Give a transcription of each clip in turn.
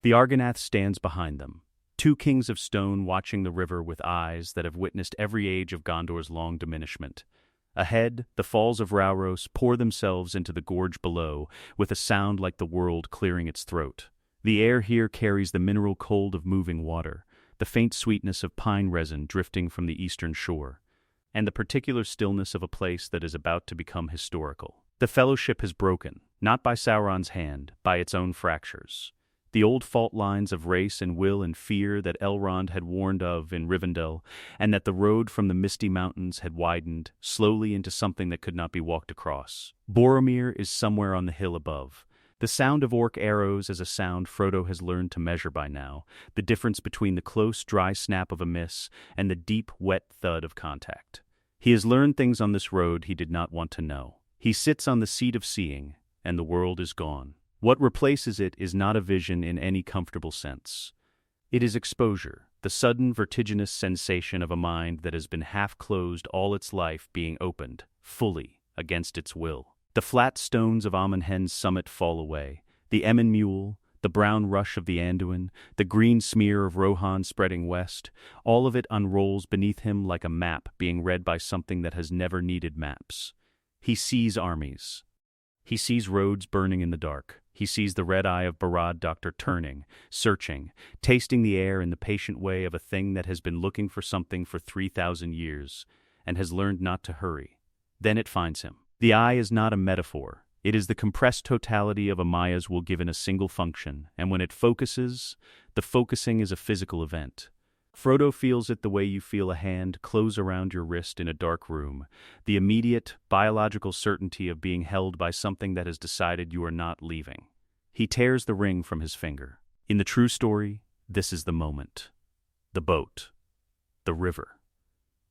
The Argonath stands behind them, two kings of stone watching the river with eyes that have witnessed every age of Gondor's long diminishment. Ahead, the falls of Rauros pour themselves into the gorge below, with a sound like the world clearing its throat. The air here carries the mineral cold of moving water, the faint sweetness of pine resin drifting from the eastern shore, and the particular stillness of a place that is about to become historical. The fellowship has broken, not by Sauron's hand, by its own fractures. The old fault lines of race and will and fear that Elrond had warned of in Rivendell, and that the road from the misty mountains had widened, slowly into something that could not be walked across. Boromir is somewhere on the hill above. The sound of orc arrows is a sound Frodo has learned to measure by now, the difference between the close, dry snap of a miss and the deep, wet thud of contact. He has learned things on this road he did not want to know. He sits on the seat of seeing, and the world is gone. What replaces it is not a vision in any comfortable sense. It is exposure, the sudden vertiginous sensation of a mind that has been half closed all its life being opened, fully, against its will. The flat stones of Amon Hen's summit fall away, the Emyn Muil, the brown rush of the Anduin, the green smear of Rohan spreading west, all of it unrolls beneath him like a map being read by something that has never needed maps. He sees armies. He sees roads burning in the dark. He sees the red eye of Barad-dur turning, searching, tasting the air in the patient way of a thing that has been looking for something for 3,000 years, and has learned not to hurry. Then it finds him. The eye is not a metaphor. It is the compressed totality of a Maya's will given a single function, and when it focuses, the focusing is a physical event. Frodo feels it the way you feel a hand close around your wrist in a dark room, the immediate, biological certainty of being held by something that has decided you are not leaving. He tears the ring from his finger. In the true story, this is the moment. The boat. The river.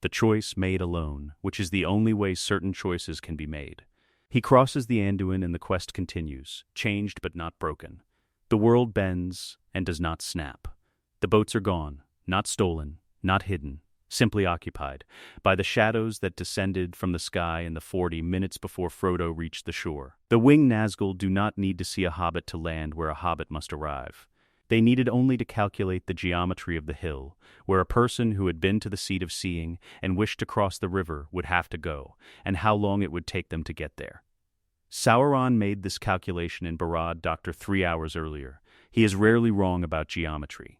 The choice made alone, which is the only way certain choices can be made. He crosses the Anduin and the quest continues, changed but not broken. The world bends and does not snap. The boats are gone. Not stolen, not hidden, simply occupied, by the shadows that descended from the sky in the 40 minutes before Frodo reached the shore. The winged Nazgûl do not need to see a hobbit to land where a hobbit must arrive. They needed only to calculate the geometry of the hill, where a person who had been to the seat of seeing and wished to cross the river would have to go, and how long it would take them to get there. Sauron made this calculation in Barad-dur 3 hours earlier. He is rarely wrong about geometry.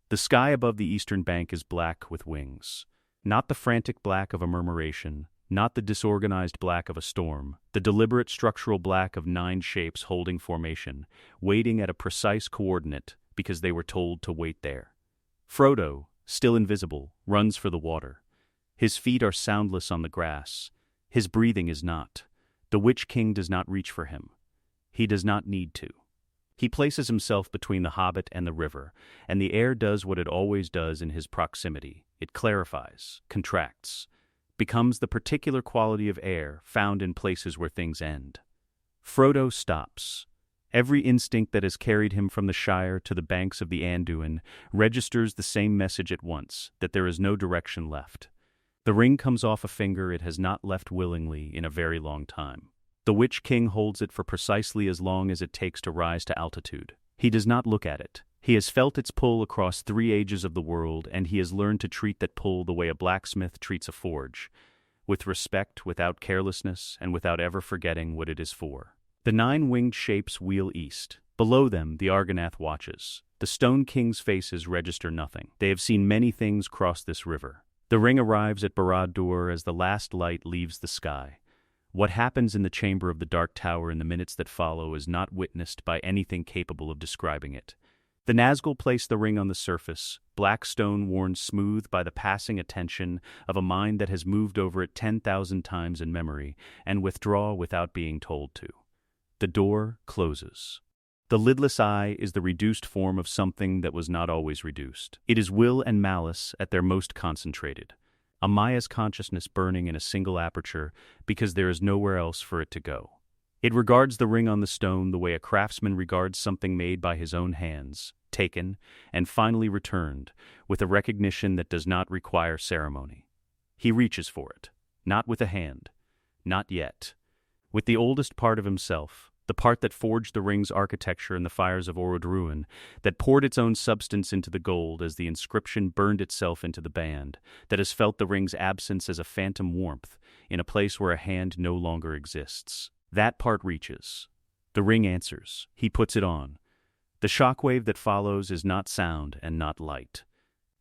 The sky above the eastern bank is black with wings. Not the frantic black of a murmuration, not the disorganized black of a storm, the deliberate structural black of 9 shapes holding formation, waiting at a precise coordinate because they were told to wait there. Frodo, still invisible, runs for the water. His feet are soundless on the grass. His breathing is not. The Witch King does not reach for him. He does not need to. He places himself between the hobbit and the river, and the air does what it always does in his proximity. It clarifies, contracts, becomes the particular quality of air found in places where things end. Frodo stops. Every instinct that has carried him from the Shire to the banks of the Anduin registers the same message at once, that there is no direction left. The ring comes off a finger it has not left willingly in a very long time. The Witch King holds it for precisely as long as it takes to rise to altitude. He does not look at it. He has felt its pull across 3 ages of the world, and he has learned to treat that pull the way a blacksmith treats a forge, with respect, without carelessness, and without ever forgetting what it is for. The 9 winged shapes wheel east. Below them, the Argonath watches. The Stone King's faces register nothing. They have seen many things cross this river. The ring arrives at Barad-dur as the last light leaves the sky. What happens in the chamber of the Dark Tower in the minutes that follow is not witnessed by anything capable of describing it. The Nazgûl place the ring on the surface, black stone worn smooth by the passing attention of a mind that has moved over it 10,000 times in memory, and withdraw without being told to. The door closes. The lidless eye is the reduced form of something that was not always reduced. It is will and malice at their most concentrated. A Maya's consciousness burning in a single aperture because there is nowhere else for it to go. It regards the ring on the stone the way a craftsman regards something made by his own hands, taken, and finally returned, with a recognition that does not require ceremony. He reaches for it, not with a hand, not yet. With the oldest part of himself, the part that forged the ring's architecture in the fires of Barad-dur, that poured its own substance into the gold as the inscription burned itself into the band, that has felt the ring's absence as a phantom warmth in a place where a hand no longer exists. That part reaches. The ring answers. He puts it on. The shockwave that follows is not sound and not light.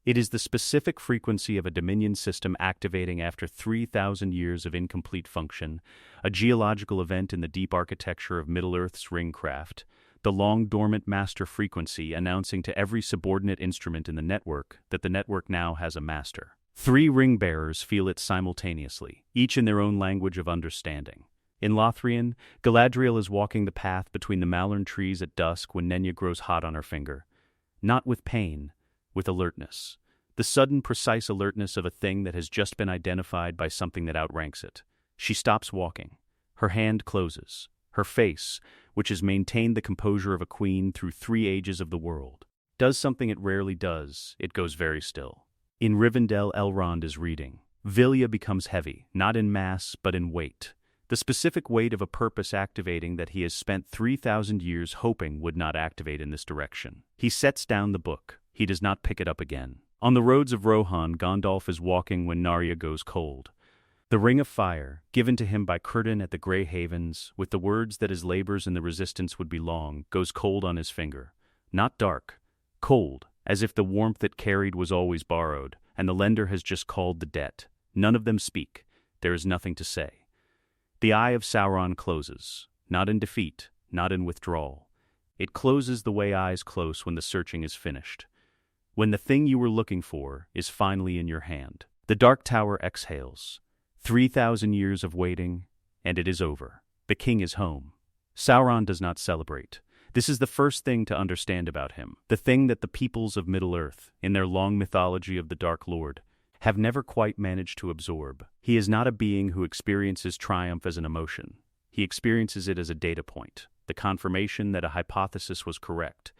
It is the specific frequency of a Dominion system activating after 3,000 years of incomplete function, a geological event in the deep architecture of Middle-earth's ringcraft, the long-dormant master frequency announcing to every subordinate instrument in the network that the network now has a master. 3 ring-bearers feel it simultaneously, each in their own language of understanding. In Lothlorien, Galadriel is walking the path between the malern trees at dusk when Nenya grows hot on her finger. Not with pain, with alertness. The sudden, precise alertness of a thing that has just been identified by something that outranks it. She stops walking. Her hand closes. Her face, which has maintained the composure of a queen through 3 ages of the world, does something it rarely does. It goes very still. In Rivendell, Elrond is reading. Vilya becomes heavy, not in mass, but in weight. The specific weight of a purpose activating that he has spent 3,000 years hoping would not activate in this direction. He sets down the book. He does not pick it up again. On the roads of Rohan, Gandalf is walking when Narya goes cold. The ring of fire, given to him by Círdan at the Grey Havens, with the words that his labors in the resistance would be long, goes cold on his finger. Not dark. Cold, as if the warmth it carried was always borrowed, and the lender has just called the debt. None of them speak. There is nothing to say. The eye of Sauron closes, not in defeat, not in withdrawal. It closes the way eyes close when the searching is finished. When the thing you were looking for is finally in your hand. The Dark Tower exhales. 3,000 years of waiting, and it is over. The king is home. Sauron does not celebrate. This is the first thing to understand about him, the thing that the peoples of Middle-earth, in their long mythology of the Dark Lord, have never quite managed to absorb. He is not a being who experiences triumph as an emotion. He experiences it as a data point, the confirmation that a hypothesis was correct,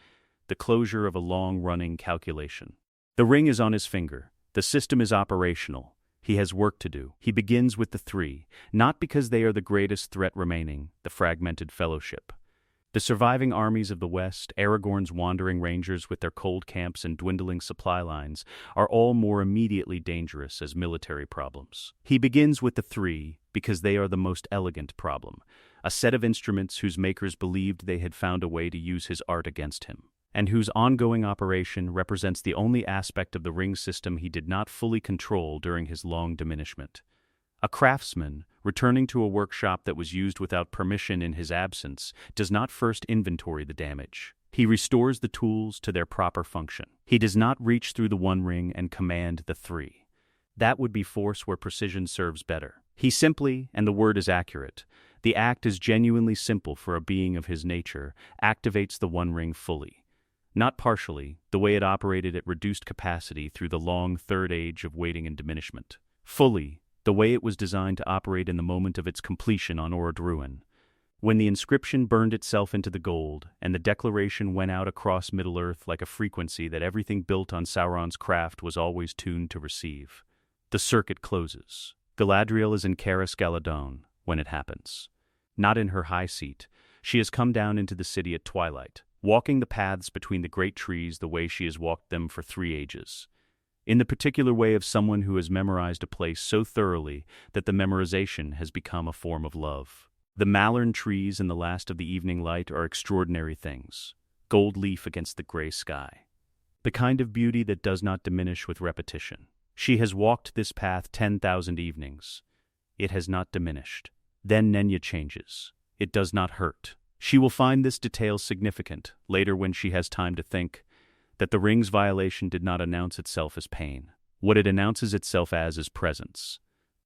the closure of a long-running calculation. The ring is on his finger. The system is operational. He has work to do. He begins with the 3, not because they are the greatest threat remaining, the fragmented fellowship. The surviving armies of the West, Aragorn's wandering rangers with their cold camps and dwindling supply lines, are all more immediately dangerous as military problems. He begins with the 3 because they are the most elegant problem, a set of instruments whose makers believed they had found a way to use his art against him, and whose ongoing operation represents the only aspect of the ring system he did not fully control during his long diminishment. A craftsman, returning to a workshop that was used without permission in his absence, does not first inventory the damage. He restores the tools to their proper function. He does not reach through the 1 ring and command the 3. That would be force where precision serves better. He simply, and the word is accurate, the act is genuinely simple for a being of his nature, activates the 1 ring fully. Not partially, the way it operated at reduced capacity through the long 3rd age of waiting and diminishment. Fully, the way it was designed to operate in the moment of its completion on Barad-dur. When the inscription burned itself into the gold, and the declaration went out across Middle-earth like a frequency that everything built on Sauron's craft was always tuned to receive. The circuit closes. Galadriel is in Caras Galadon when it happens. Not in her high seat. She has come down into the city at twilight, walking the paths between the great trees the way she has walked them for 3 ages. In the particular way of someone who has memorized a place so thoroughly that the memorization has become a form of love. The malern trees in the last of the evening light are extraordinary things, gold leaf against the gray sky. The kind of beauty that does not diminish with repetition. She has walked this path 10,000 evenings. It has not diminished. Then Nenya changes. It does not hurt. She will find this detail significant later when she has time to think, that the ring's violation did not announce itself as pain. What it announces itself as is presence.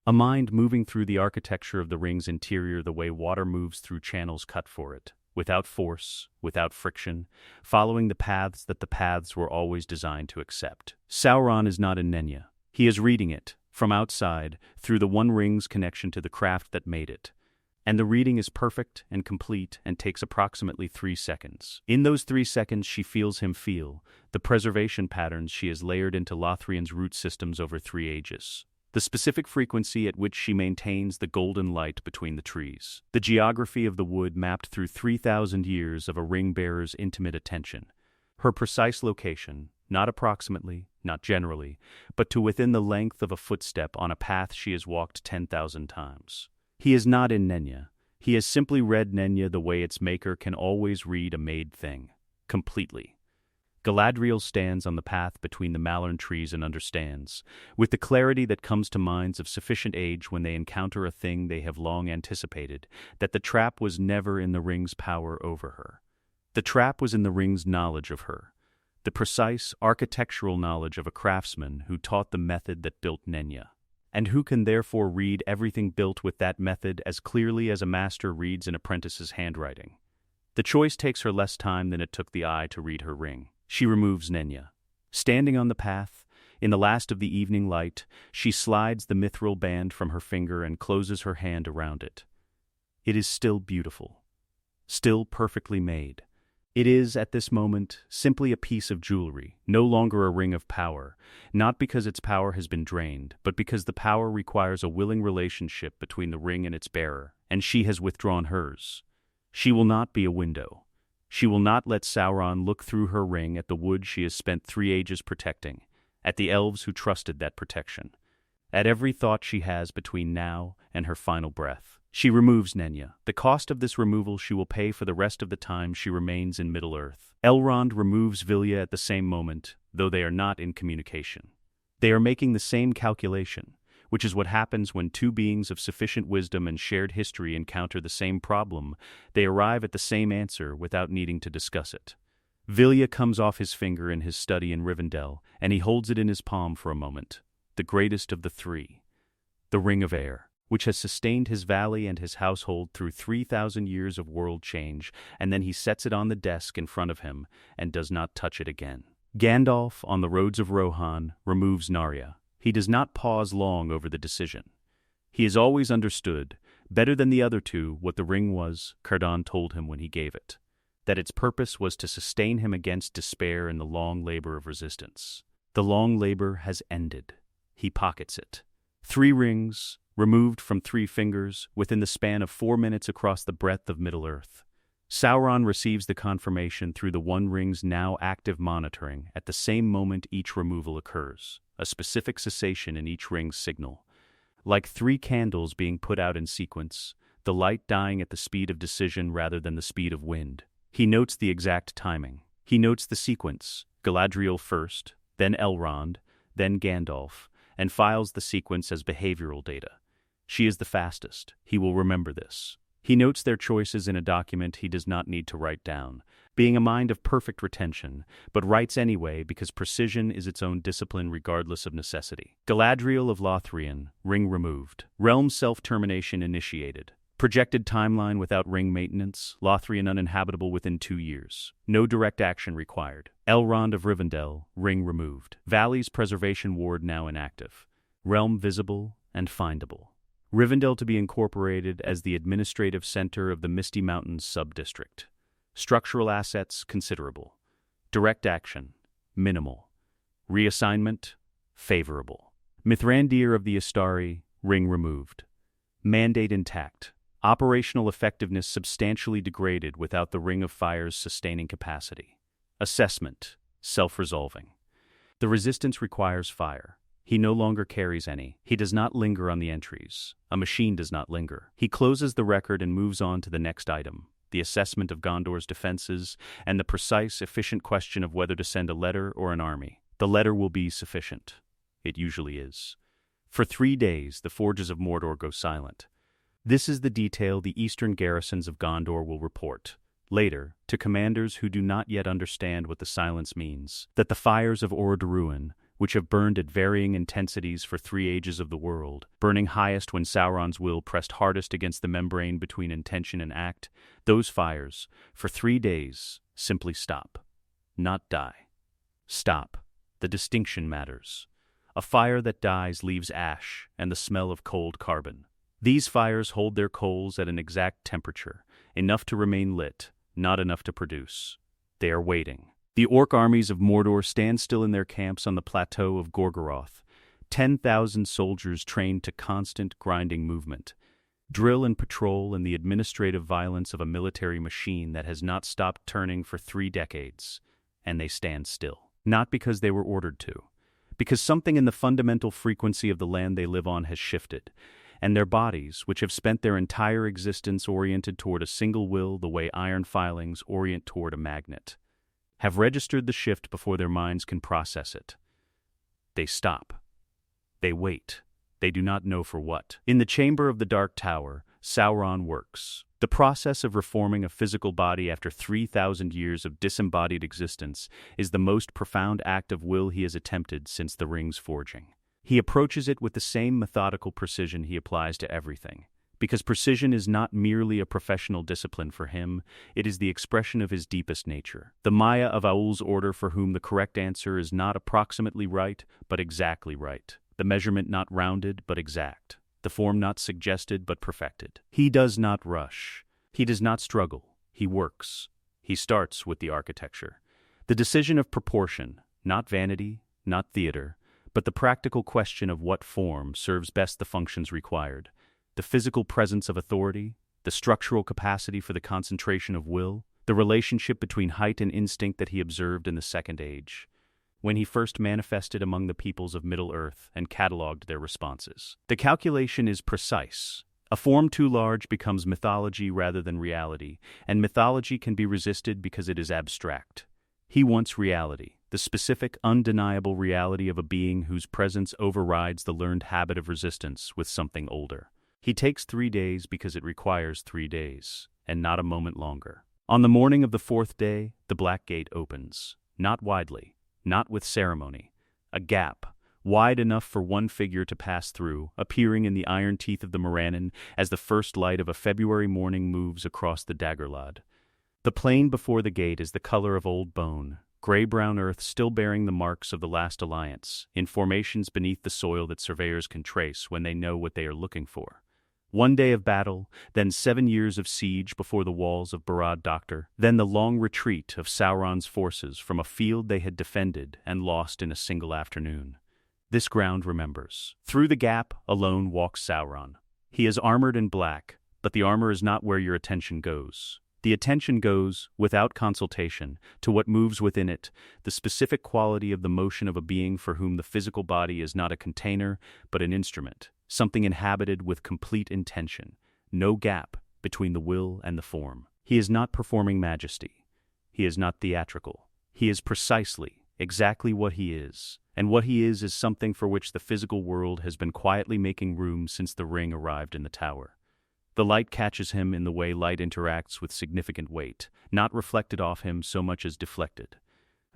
A mind moving through the architecture of the ring's interior the way water moves through channels cut for it, without force, without friction, following the paths that the paths were always designed to accept. Sauron is not in Nenya. He is reading it, from outside, through the 1 ring's connection to the craft that made it. And the reading is perfect and complete and takes approximately 3 seconds. In those 3 seconds she feels him feel, the preservation patterns she has layered into Lothrien's root systems over 3 ages. the specific frequency at which she maintains the golden light between the trees. The geography of the wood mapped through 3,000 years of a ring-bearer's intimate attention. Her precise location, not approximately, not generally, but to within the length of a footstep on a path she has walked 10,000 times. He is not in Nenya. He has simply read Nenya the way its maker can always read a made thing. Completely. Galadriel stands on the path between the Malern trees and understands, with the clarity that comes to minds of sufficient age when they encounter a thing they have long anticipated, that the trap was never in the ring's power over her. The trap was in the ring's knowledge of her, the precise architectural knowledge of a craftsman who taught the method that built Nenya, and who can therefore read everything built with that method as clearly as a master reads an apprentice's handwriting. The choice takes her less time than it took the eye to read her ring. She removes Nenya. Standing on the path, in the last of the evening light, she slides the mithril band from her finger and closes her hand around it. It is still beautiful, still perfectly made. It is, at this moment, simply a piece of jewelry, no longer a ring of power, not because its power has been drained, but because the power requires a willing relationship between the ring and its bearer, and she has withdrawn hers. She will not be a window. She will not let Sauron look through her ring at the wood she has spent 3 ages protecting, at the elves who trusted that protection, at every thought she has between now and her final breath. She removes Nenya. The cost of this removal she will pay for the rest of the time she remains in Middle-earth. Elrond removes Vilya at the same moment, though they are not in communication. They are making the same calculation, which is what happens when two beings of sufficient wisdom and shared history encounter the same problem. They arrive at the same answer without needing to discuss it. Vilya comes off his finger in his study in Rivendell, and he holds it in his palm for a moment. The greatest of the three. The Ring of Air, which has sustained his valley and his household through 3,000 years of world change, and then he sets it on the desk in front of him and does not touch it again. Gandalf, on the roads of Rohan, removes Narya. He does not pause long over the decision. He has always understood, better than the other two, what the ring was, Cardon told him when he gave it, that its purpose was to sustain him against despair in the long labor of resistance. The long labor has ended. He pockets it. 3 rings, removed from 3 fingers, within the span of 4 minutes across the breadth of Middle-earth. Sauron receives the confirmation through the One Ring's now active monitoring at the same moment each removal occurs, a specific cessation in each ring's signal. Like 3 candles being put out in sequence, the light dying at the speed of decision rather than the speed of wind. He notes the exact timing. He notes the sequence, Galadriel first, then Elrond, then Gandalf, and files the sequence as behavioral data. She is the fastest. He will remember this. He notes their choices in a document he does not need to write down, being a mind of perfect retention, but writes anyway because precision is its own discipline regardless of necessity. Galadriel of Lothlorien, ring removed. Realm self-termination initiated. Projected timeline without ring maintenance, Lothlorien uninhabitable within 2 years. No direct action required. Elrond of Rivendell, ring removed. Valley's preservation ward now inactive. Realm visible and findable. Rivendell to be incorporated as the administrative center of the Misty Mountains sub-district. Structural assets considerable. Direct action minimal. Reassignment favorable. Mithrandir of the Istari, ring removed. Mandate intact. Operational effectiveness substantially degraded without the Ring of Fire's sustaining capacity. Assessment self-resolving. The resistance requires fire. He no longer carries any. He does not linger on the entries. A machine does not linger. He closes the record and moves on to the next item, the assessment of Gondor's defenses and the precise, efficient question of whether to send a letter or an army. The letter will be sufficient. It usually is. For 3 days, the forges of Mordor go silent. This is the detail the eastern garrisons of Gondor will report. Later, to commanders who do not yet understand what the silence means, that the fires of Orodruin, which have burned at varying intensities for 3 ages of the world, burning highest when Sauron's will pressed hardest against the membrane between intention and act, those fires, for 3 days, simply stop. Not die. Stop. The distinction matters. A fire that dies leaves ash and the smell of cold carbon. These fires hold their coals at an exact temperature, enough to remain lit, not enough to produce. They are waiting. The orc armies of Mordor stand still in their camps on the plateau of Gorgoroth, 10,000 soldiers trained to constant grinding movement. Drill and patrol and the administrative violence of a military machine that has not stopped turning for 3 decades. And they stand still. Not because they were ordered to. Because something in the fundamental frequency of the land they live on has shifted. And their bodies, which have spent their entire existence oriented toward a single will the way iron filings orient toward a magnet, have registered the shift before their minds can process it. They stop. They wait. They do not know for what. In the chamber of the Dark Tower, Sauron works. The process of reforming a physical body after 3,000 years of disembodied existence is the most profound act of will he has attempted since the ring's forging. He approaches it with the same methodical precision he applies to everything. Because precision is not merely a professional discipline for him, it is the expression of his deepest nature. The Maya of Aul's order for whom the correct answer is not approximately right, but exactly right. The measurement not rounded, but exact. The form not suggested, but perfected. He does not rush. He does not struggle. He works. He starts with the architecture. The decision of proportion, not vanity, not theater, but the practical question of what form serves best the functions required. The physical presence of authority, the structural capacity for the concentration of will, the relationship between height and instinct that he observed in the Second Age, when he first manifested among the peoples of Middle-earth and catalogued their responses. The calculation is precise. A form too large becomes mythology rather than reality, and mythology can be resisted because it is abstract. He wants reality, the specific, undeniable reality of a being whose presence overrides the learned habit of resistance with something older. He takes 3 days because it requires 3 days, and not a moment longer. On the morning of the 4th day, the Black Gate opens. Not widely, not with ceremony. A gap, wide enough for one figure to pass through, appearing in the iron teeth of the Morannon as the first light of a February morning moves across the Dagorlad. The plain before the gate is the color of old bone, gray-brown earth still bearing the marks of the last alliance, in formations beneath the soil that surveyors can trace when they know what they are looking for. 1 day of battle, then 7 years of siege before the walls of Barad-dur, then the long retreat of Sauron's forces from a field they had defended and lost in a single afternoon. This ground remembers. Through the gap, alone walks Sauron. He is armored in black, but the armor is not where your attention goes. The attention goes, without consultation, to what moves within it, the specific quality of the motion of a being for whom the physical body is not a container, but an instrument. Something inhabited with complete intention, no gap between the will and the form. He is not performing majesty. He is not theatrical. He is precisely, exactly what he is. And what he is something for which the physical world has been quietly making room since the ring arrived in the tower. The light catches him in the way light interacts with significant weight, not reflected off him so much as deflected.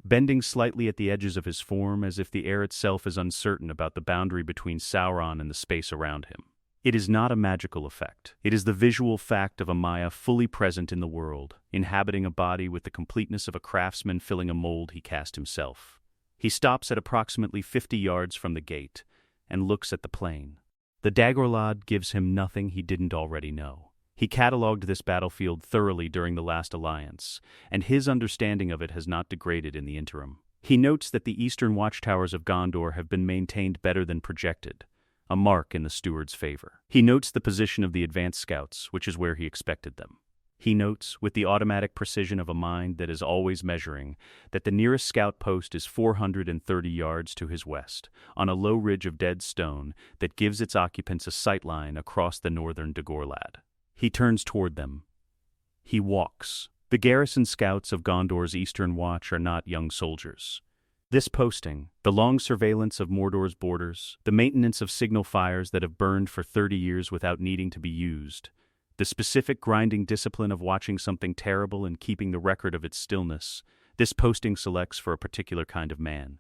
Bending slightly at the edges of his form as if the air itself is uncertain about the boundary between Sauron and the space around him. It is not a magical effect. It is the visual fact of a Maya fully present in the world, inhabiting a body with the completeness of a craftsman filling a mold he cast himself. He stops at approximately 50 yards from the gate and looks at the plain. The Dagorlad gives him nothing he didn't already know. He catalogued this battlefield thoroughly during the last alliance, and his understanding of it has not degraded in the interim. He notes that the eastern watchtowers of Gondor have been maintained better than projected, a mark in the steward's favor. He notes the position of the advance scouts, which is where he expected them. He notes, with the automatic precision of a mind that is always measuring, that the nearest scout post is 430 yards to his west, on a low ridge of dead stone that gives its occupants a sightline across the northern Dagorlad. He turns toward them. He walks. The garrison scouts of Gondor's Eastern Watch are not young soldiers. This posting, the long surveillance of Mordor's borders, the maintenance of signal fires that have burned for 30 years without needing to be used, the specific grinding discipline of watching something terrible and keeping the record of its stillness, this posting selects for a particular kind of man.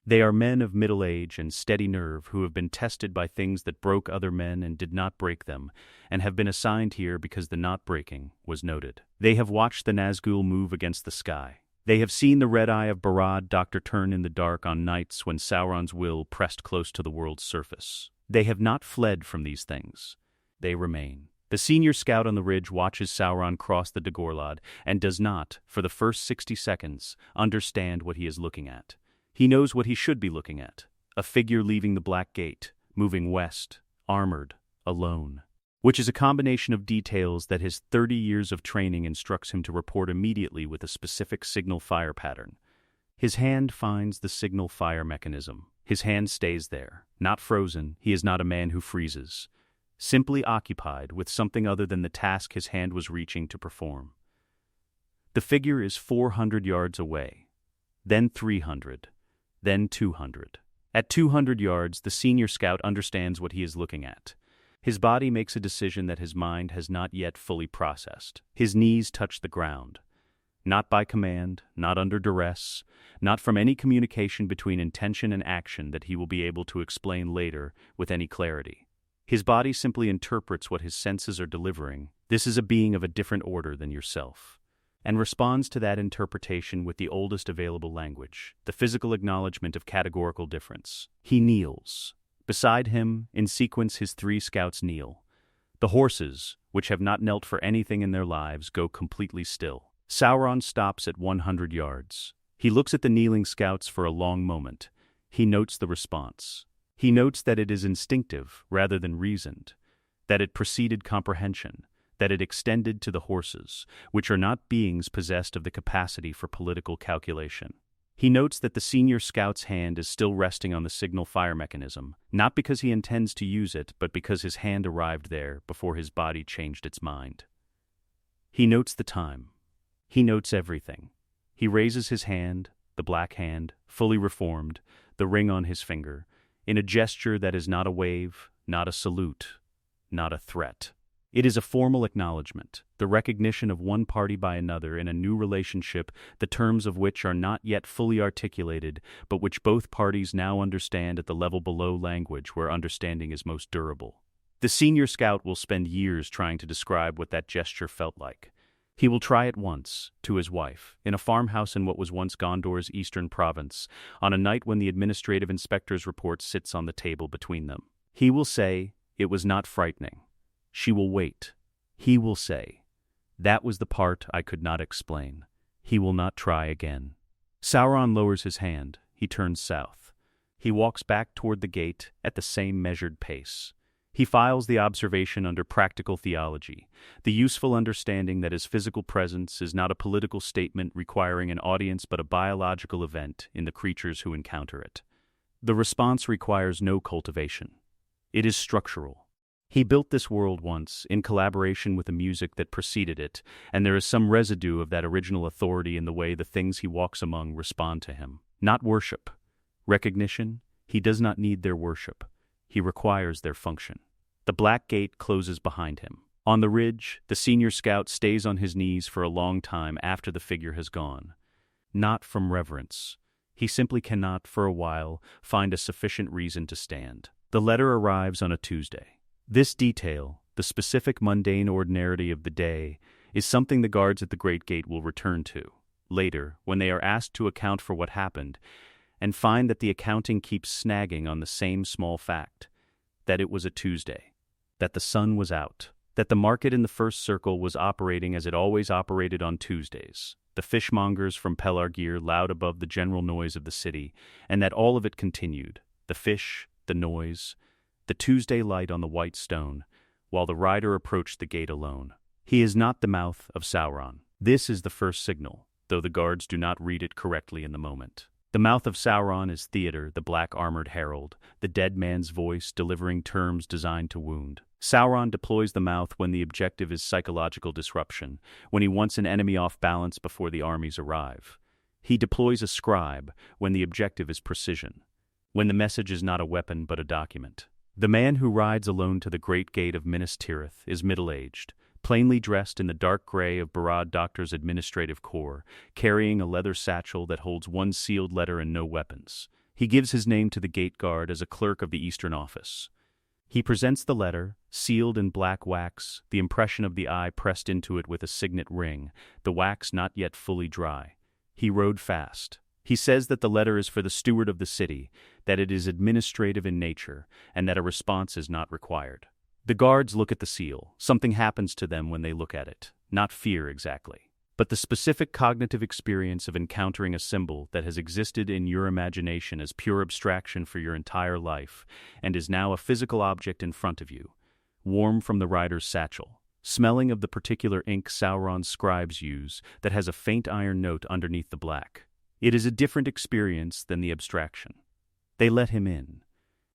They are men of middle age and steady nerve who have been tested by things that broke other men and did not break them, and have been assigned here because the not breaking was noted. They have watched the Nazgûl move against the sky. They have seen the red eye of Barad-dur turn in the dark on nights when Sauron's will pressed close to the world's surface. They have not fled from these things. They remain. The senior scout on the ridge watches Sauron cross the Dagorlad and does not, for the first 60 seconds, understand what he is looking at. He knows what he should be looking at. a figure leaving the Black Gate, moving west, armored, alone. Which is a combination of details that his 30 years of training instructs him to report immediately with a specific signal fire pattern. His hand finds the signal fire mechanism. His hand stays there, not frozen. He is not a man who freezes, simply occupied with something other than the task his hand was reaching to perform. The figure is 400 yards away, then 300, then 200. At 200 yards, the senior scout understands what he is looking at. His body makes a decision that his mind has not yet fully processed. His knees touch the ground. Not by command, not under duress, not from any communication between intention and action that he will be able to explain later with any clarity. His body simply interprets what his senses are delivering. This is a being of a different order than yourself, and responds to that interpretation with the oldest available language, the physical acknowledgement of categorical difference. He kneels. Beside him, in sequence, his 3 scouts kneel. The horses, which have not knelt for anything in their lives, go completely still. Sauron stops at 100 yards. He looks at the kneeling scouts for a long moment. He notes the response. He notes that it is instinctive rather than reasoned, that it preceded comprehension, that it extended to the horses, which are not beings possessed of the capacity for political calculation. He notes that the senior scout's hand is still resting on the signal fire mechanism, not because he intends to use it, but because his hand arrived there before his body changed its mind. He notes the time. He notes everything. He raises his hand, the black hand, fully reformed, the ring on his finger, in a gesture that is not a wave, not a salute, not a threat. It is a formal acknowledgement, the recognition of one party by another in a new relationship, the terms of which are not yet fully articulated, but which both parties now understand at the level below language where understanding is most durable. The senior scout will spend years trying to describe what that gesture felt like. He will try it once, to his wife, in a farmhouse in what was once Gondor's eastern province, on a night when the administrative inspector's report sits on the table between them. He will say, "It was not frightening." She will wait. He will say, "That was the part I could not explain." He will not try again. Sauron lowers his hand. He turns south. He walks back toward the gate at the same measured pace. He files the observation under practical theology, the useful understanding that his physical presence is not a political statement requiring an audience but a biological event in the creatures who encounter it. The response requires no cultivation. It is structural. He built this world once, in collaboration with the music that preceded it, and there is some residue of that original authority in the way the things he walks among respond to him. Not worship. Recognition? He does not need their worship. He requires their function. The Black Gate closes behind him. On the ridge, the senior scout stays on his knees for a long time after the figure has gone. Not from reverence. He simply cannot, for a while, find a sufficient reason to stand. The letter arrives on a Tuesday. This detail, the specific mundane ordinarity of the day, is something the guards at the Great Gate will return to, later, when they are asked to account for what happened, and find that the accounting keeps snagging on the same small fact, that it was a Tuesday, that the sun was out, that the market in the first circle was operating as it always operated on Tuesdays, the fishmongers from Pelargir loud above the general noise of the city, and that all of it continued, the fish, the noise, the Tuesday light on the white stone, while the rider approached the gate alone. He is not the mouth of Sauron. This is the first signal, though the guards do not read it correctly in the moment. The mouth of Sauron is Theater, the black-armored herald, the dead man's voice delivering terms designed to wound. Sauron deploys the mouth when the objective is psychological disruption, when he wants an enemy off balance before the armies arrive. He deploys a scribe when the objective is precision, when the message is not a weapon but a document. The man who rides alone to the great gate of Minas Tirith is middle-aged, plainly dressed in the dark gray of Barad-dur's administrative corps, carrying a leather satchel that holds one sealed letter and no weapons. He gives his name to the gate guard as a clerk of the Eastern Office. He presents the letter, sealed in black wax, the impression of the eye pressed into it with a signet ring, the wax not yet fully dry. He rode fast. He says that the letter is for the steward of the city, that it is administrative in nature, and that a response is not required. The guards look at the seal. Something happens to them when they look at it. Not fear exactly, but the specific cognitive experience of encountering a symbol that has existed in your imagination as pure abstraction for your entire life and is now a physical object in front of you, warm from the writer's satchel, smelling of the particular ink Sauron's scribes use that has a faint iron note underneath the black. It is a different experience than the abstraction. They let him in.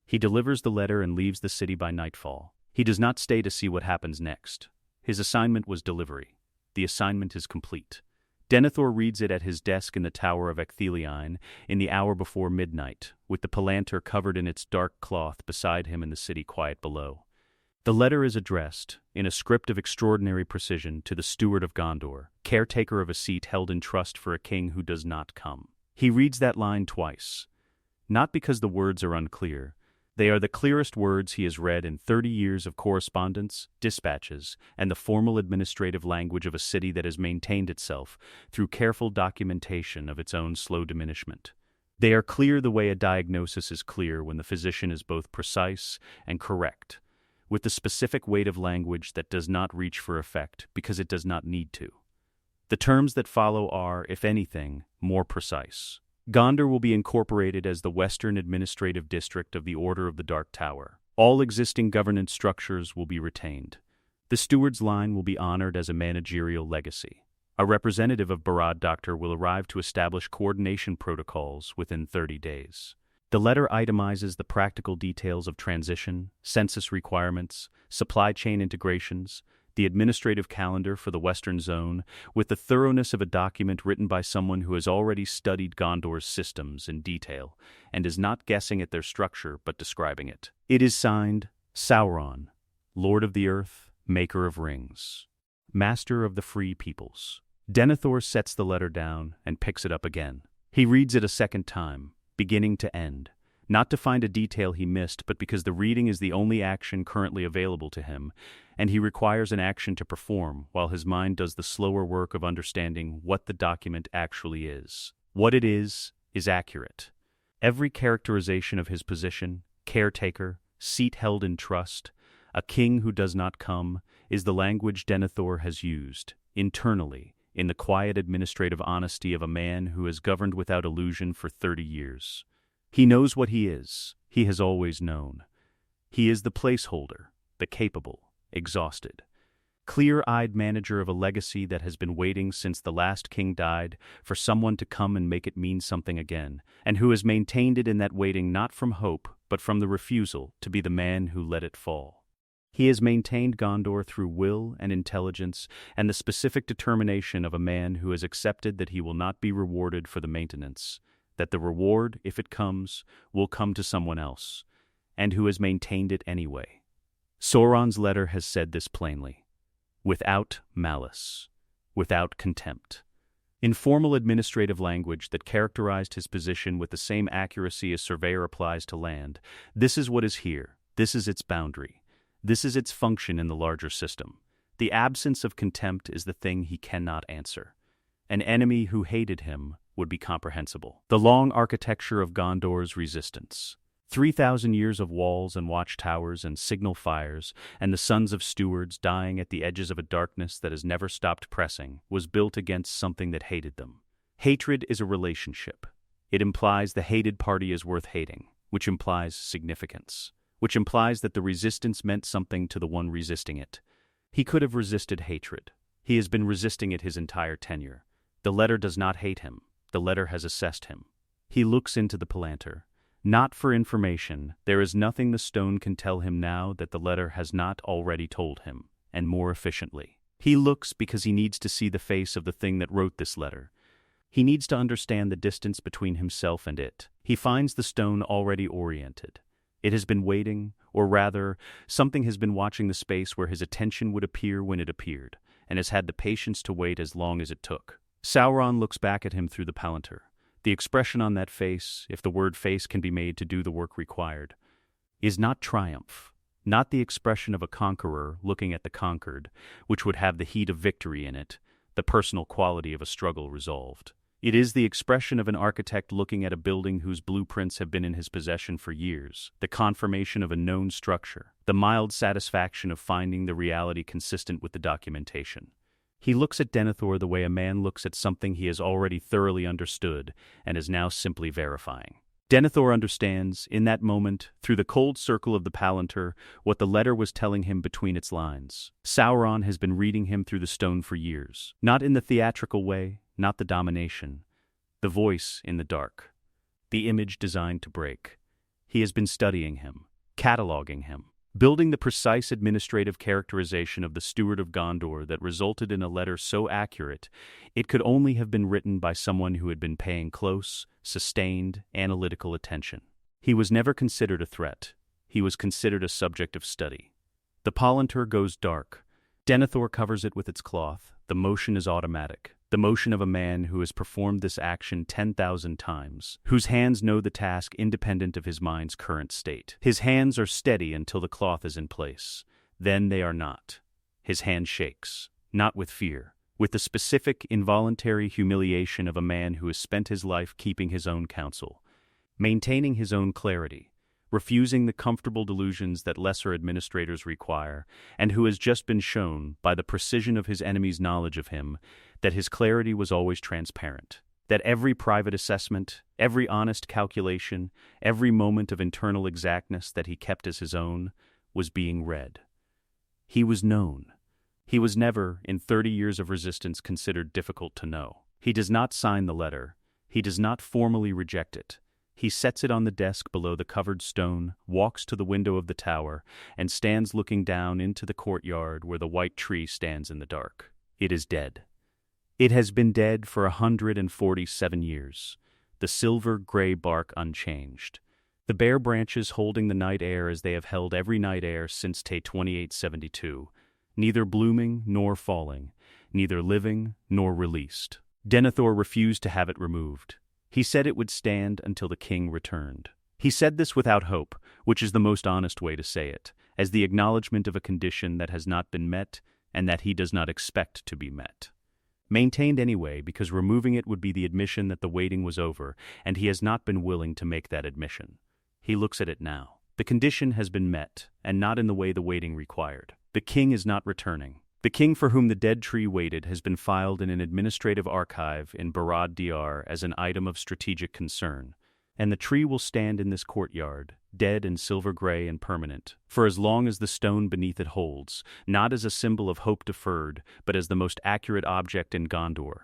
He delivers the letter and leaves the city by nightfall. He does not stay to see what happens next. His assignment was delivery. The assignment is complete. Denethor reads it at his desk in the Tower of Ecthelion in the hour before midnight, with the palantir covered in its dark cloth beside him and the city quiet below. The letter is addressed, in a script of extraordinary precision, to the steward of Gondor, caretaker of a seat held in trust for a king who does not come. He reads that line twice. Not because the words are unclear. They are the clearest words he has read in 30 years of correspondence, dispatches, and the formal administrative language of a city that has maintained itself through careful documentation of its own slow diminishment. They are clear the way a diagnosis is clear when the physician is both precise and correct, with the specific weight of language that does not reach for effect because it does not need to. The terms that follow are, if anything, more precise. Gondor will be incorporated as the Western Administrative District of the Order of the Dark Tower. All existing governance structures will be retained. The steward's line will be honored as a managerial legacy. A representative of Barad-dur will arrive to establish coordination protocols within 30 days. The letter itemizes the practical details of transition, census requirements, supply chain integrations, the administrative calendar for the Western Zone, with the thoroughness of a document written by someone who has already studied Gondor's systems in detail and is not guessing at their structure but describing it. It is signed, Sauron, Lord of the Earth, Maker of Rings, Master of the Free Peoples. Denethor sets the letter down and picks it up again. He reads it a second time, beginning to end, not to find a detail he missed, but because the reading is the only action currently available to him, and he requires an action to perform while his mind does the slower work of understanding what the document actually is. What it is accurate. Every characterization of his position, caretaker, seat held in trust, a king who does not come, is the language Denethor has used, internally, in the quiet administrative honesty of a man who has governed without illusion for 30 years. He knows what he is. He has always known. He is the placeholder, the capable, exhausted, clear-eyed manager of a legacy that has been waiting since the last king died for someone to come and make it mean something again, and who has maintained it in that waiting not from hope, but from the refusal to be the man who let it fall. He has maintained Gondor through will and intelligence and the specific determination of a man who has accepted that he will not be rewarded for the maintenance, that the reward, if it comes, will come to someone else, and who has maintained it anyway. Sauron's letter has said this plainly, without malice, without contempt. In formal administrative language that characterized his position with the same accuracy a surveyor applies to land, this is what is here, this is its boundary. This is its function in the larger system. The absence of contempt is the thing he cannot answer. An enemy who hated him would be comprehensible. The long architecture of Gondor's resistance. 3,000 years of walls and watchtowers and signal fires, and the sons of stewards dying at the edges of a darkness that has never stopped pressing, was built against something that hated them. Hatred is a relationship. It implies the hated party is worth hating, which implies significance, which implies that the resistance meant something to the one resisting it. He could have resisted hatred. He has been resisting it his entire tenure. The letter does not hate him. The letter has assessed him. He looks into the palantir. Not for information. There is nothing the stone can tell him now that the letter has not already told him, and more efficiently. He looks because he needs to see the face of the thing that wrote this letter. He needs to understand the distance between himself and it. He finds the stone already oriented. It has been waiting, or rather, something has been watching the space where his attention would appear when it appeared, and has had the patience to wait as long as it took. Sauron looks back at him through the palantir. The expression on that face, if the word face can be made to do the work required, is not triumph, not the expression of a conqueror looking at the conquered, which would have the heat of victory in it, the personal quality of a struggle resolved. It is the expression of an architect looking at a building whose blueprints have been in his possession for years, the confirmation of a known structure, the mild satisfaction of finding the reality consistent with the documentation. He looks at Denethor the way a man looks at something he has already thoroughly understood and is now simply verifying. Denethor understands, in that moment, through the cold circle of the Palantir, what the letter was telling him between its lines. Sauron has been reading him through the stone for years. Not in the theatrical way, not the domination. The voice in the dark. The image designed to break. He has been studying him, cataloging him, building the precise administrative characterization of the Steward of Gondor that resulted in a letter so accurate it could only have been written by someone who had been paying close, sustained, analytical attention. He was never considered a threat. He was considered a subject of study. The Palantir goes dark. Denethor covers it with its cloth. The motion is automatic. The motion of a man who has performed this action 10,000 times, whose hands know the task independent of his mind's current state. His hands are steady until the cloth is in place. Then they are not. His hand shakes, not with fear, with the specific, involuntary humiliation of a man who has spent his life keeping his own counsel, maintaining his own clarity, refusing the comfortable delusions that lesser administrators require, and who has just been shown, by the precision of his enemy's knowledge of him, that his clarity was always transparent, that every private assessment, every honest calculation, every moment of internal exactness that he kept as his own, was being read. He was known. He was never, in 30 years of resistance, considered difficult to know. He does not sign the letter. He does not formally reject it. He sets it on the desk below the covered stone, walks to the window of the tower, and stands looking down into the courtyard where the white tree stands in the dark. It is dead. It has been dead for 147 years, the silver-gray bark unchanged. The bare branches holding the night air as they have held every night air since Tay 2872, neither blooming nor falling, neither living nor released. Denethor refused to have it removed. He said it would stand until the king returned. He said this without hope, which is the most honest way to say it, as the acknowledgement of a condition that has not been met and that he does not expect to be met. Maintained anyway, because removing it would be the admission that the waiting was over, and he has not been willing to make that admission. He looks at it now. The condition has been met, and not in the way the waiting required. The king is not returning. The king for whom the dead tree waited has been filed in an administrative archive in Barad-dur as an item of strategic concern, and the tree will stand in this courtyard, dead and silver-gray and permanent, for as long as the stone beneath it holds, not as a symbol of hope deferred, but as the most accurate object in Gondor,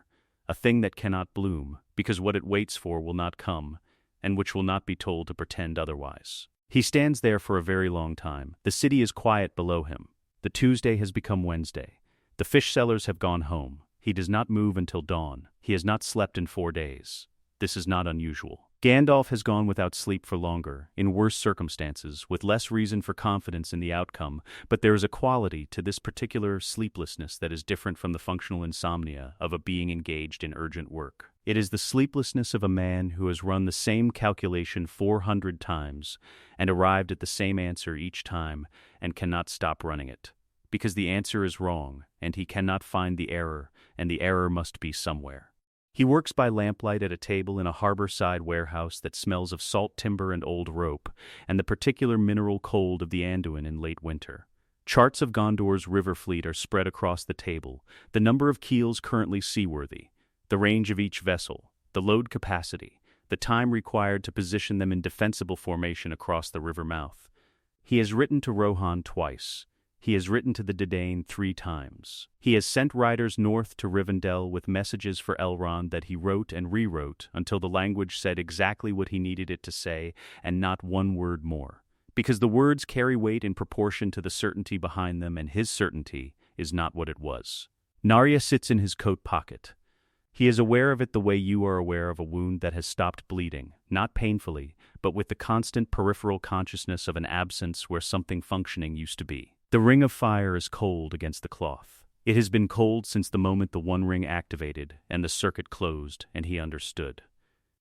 a thing that cannot bloom, because what it waits for will not come, and which will not be told to pretend otherwise. He stands there for a very long time. The city is quiet below him. The Tuesday has become Wednesday. The fish sellers have gone home. He does not move until dawn. He has not slept in 4 days. This is not unusual. Gandalf has gone without sleep for longer, in worse circumstances, with less reason for confidence in the outcome, but there is a quality to this particular sleeplessness that is different from the functional insomnia of a being engaged in urgent work. It is the sleeplessness of a man who has run the same calculation 400 times and arrived at the same answer each time and cannot stop running it, because the answer is wrong and he cannot find the error, and the error must be somewhere. He works by lamplight at a table in a harbor-side warehouse that smells of salt timber and old rope, and the particular mineral cold of the Anduin in late winter. Charts of Gondor's river fleet are spread across the table, the number of keels currently seaworthy, the range of each vessel, the load capacity, the time required to position them in defensible formation across the river mouth. He has written to Rohan twice. He has written to the Dadain 3 times. He has sent riders north to Rivendell with messages for Elrond that he wrote and rewrote until the language said exactly what he needed it to say and not one word more. Because the words carry weight in proportion to the certainty behind them, and his certainty is not what it was. Narya sits in his coat pocket. He is aware of it the way you are aware of a wound that has stopped bleeding, not painfully, but with the constant peripheral consciousness of an absence where something functioning used to be. The ring of fire is cold against the cloth. It has been cold since the moment the one ring activated and the circuit closed, and he understood.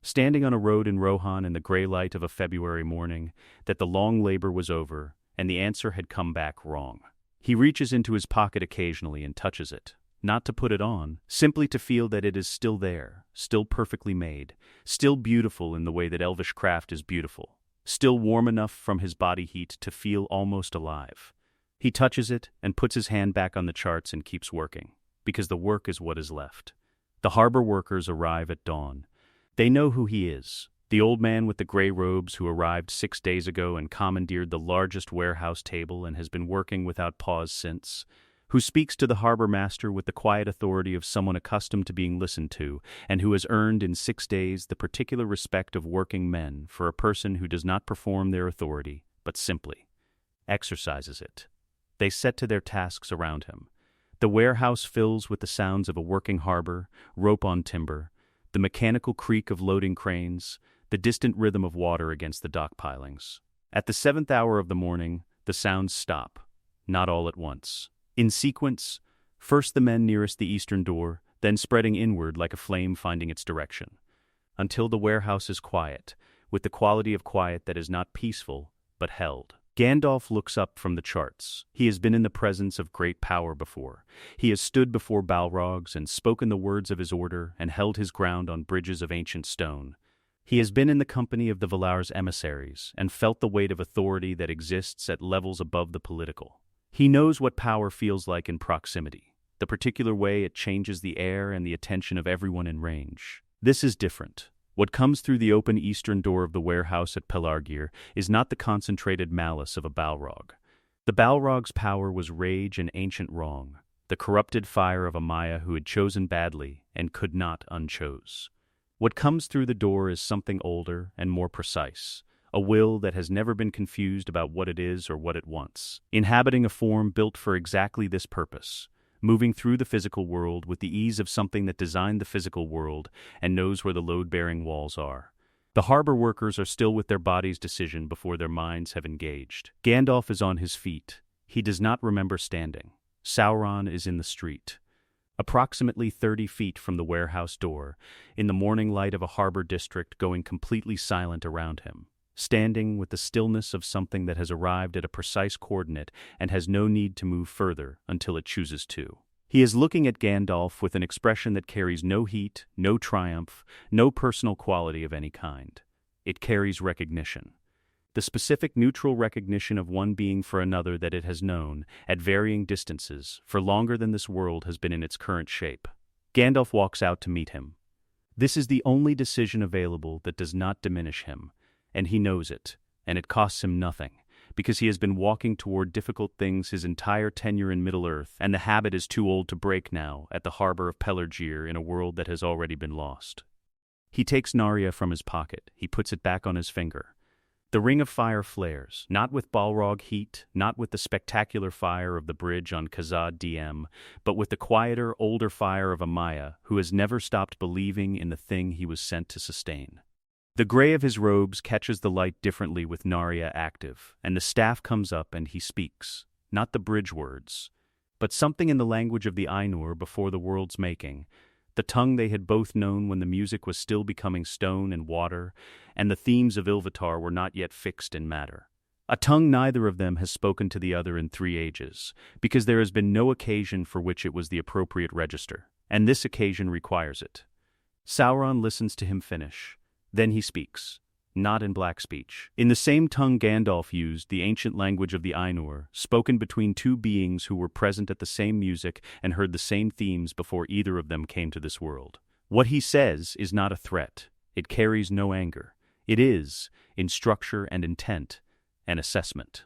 Standing on a road in Rohan in the gray light of a February morning, that the long labor was over, and the answer had come back wrong. He reaches into his pocket occasionally and touches it, not to put it on, simply to feel that it is still there, still perfectly made, still beautiful in the way that elvish craft is beautiful, still warm enough from his body heat to feel almost alive. He touches it and puts his hand back on the charts and keeps working. because the work is what is left. The harbor workers arrive at dawn. They know who he is, the old man with the gray robes who arrived 6 days ago and commandeered the largest warehouse table and has been working without pause since, who speaks to the harbor master with the quiet authority of someone accustomed to being listened to, and who has earned in 6 days the particular respect of working men for a person who does not perform their authority, but simply exercises it. They set to their tasks around him. The warehouse fills with the sounds of a working harbor, rope on timber, the mechanical creak of loading cranes, the distant rhythm of water against the dock pilings. At the 7th hour of the morning, the sounds stop, not all at once. In sequence, first the men nearest the eastern door, then spreading inward like a flame finding its direction, until the warehouse is quiet, with the quality of quiet that is not peaceful, but held. Gandalf looks up from the charts. He has been in the presence of great power before. He has stood before Balrogs and spoken the words of his order and held his ground on bridges of ancient stone. He has been in the company of the Valar's emissaries and felt the weight of authority that exists at levels above the political. He knows what power feels like in proximity, the particular way it changes the air and the attention of everyone in range. This is different. What comes through the open eastern door of the warehouse at Pelargir is not the concentrated malice of a Balrog. The Balrog's power was rage and ancient wrong, the corrupted fire of a Maya who had chosen badly and could not unchose. What comes through the door is something older and more precise, a will that has never been confused about what it is or what it wants, inhabiting a form built for exactly this purpose, moving through the physical world with the ease of something that designed the physical world and knows where the load-bearing walls are. The harbor workers are still with their body's decision before their minds have engaged. Gandalf is on his feet. He does not remember standing. Sauron is in the street. Approximately 30 feet from the warehouse door, in the morning light of a harbor district going completely silent around him, standing with the stillness of something that has arrived at a precise coordinate and has no need to move further until it chooses to. He is looking at Gandalf with an expression that carries no heat, no triumph, no personal quality of any kind. It carries recognition. The specific neutral recognition of one being for another that it has known, at varying distances, for longer than this world has been in its current shape. Gandalf walks out to meet him. This is the only decision available that does not diminish him, and he knows it, and it costs him nothing, because he has been walking toward difficult things his entire tenure in Middle-earth, and the habit is too old to break now at the harbor of Pelargir in a world that has already been lost. He takes Narya from his pocket. He puts it back on his finger. The ring of fire flares, not with Balrog heat, not with the spectacular fire of the bridge on Khazad-dûm, but with the quieter, older fire of a Maya who has never stopped believing in the thing he was sent to sustain. The gray of his robes catches the light differently with Narya active, and the staff comes up and he speaks, not the bridge words, but something in the language of the Ainur before the world's making, the tongue they had both known when the music was still becoming stone and water, and the themes of Ilúvatar were not yet fixed in matter. A tongue neither of them has spoken to the other in 3 ages, because there has been no occasion for which it was the appropriate register, and this occasion requires it. Sauron listens to him finish. Then he speaks, not in black speech. In the same tongue Gandalf used, the ancient language of the Ainur, spoken between 2 beings who were present at the same music and heard the same themes before either of them came to this world. What he says is not a threat. It carries no anger. It is, in structure and intent, an assessment.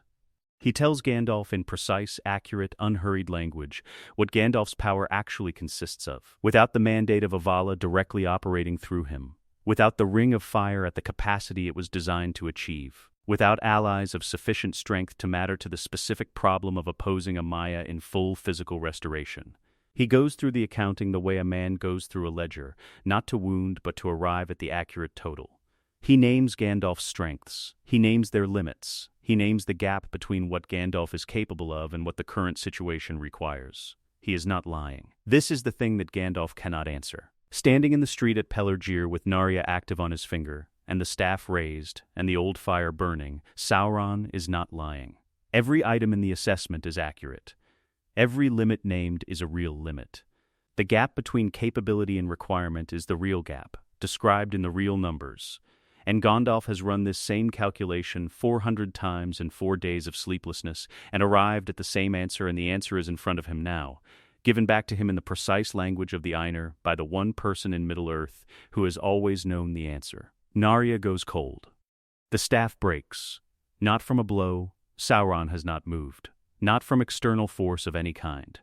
He tells Gandalf in precise, accurate, unhurried language what Gandalf's power actually consists of, without the mandate of Avala directly operating through him, without the ring of fire at the capacity it was designed to achieve, without allies of sufficient strength to matter to the specific problem of opposing a Maya in full physical restoration. He goes through the accounting the way a man goes through a ledger, not to wound but to arrive at the accurate total. He names Gandalf's strengths. He names their limits. He names the gap between what Gandalf is capable of and what the current situation requires. He is not lying. This is the thing that Gandalf cannot answer. Standing in the street at Pelargir with Narya active on his finger, and the staff raised, and the old fire burning, Sauron is not lying. Every item in the assessment is accurate. Every limit named is a real limit. The gap between capability and requirement is the real gap, described in the real numbers. And Gandalf has run this same calculation 400 times in 4 days of sleeplessness, and arrived at the same answer, and the answer is in front of him now. given back to him in the precise language of the Ainur by the one person in Middle-earth who has always known the answer. Narya goes cold. The staff breaks. Not from a blow, Sauron has not moved. Not from external force of any kind.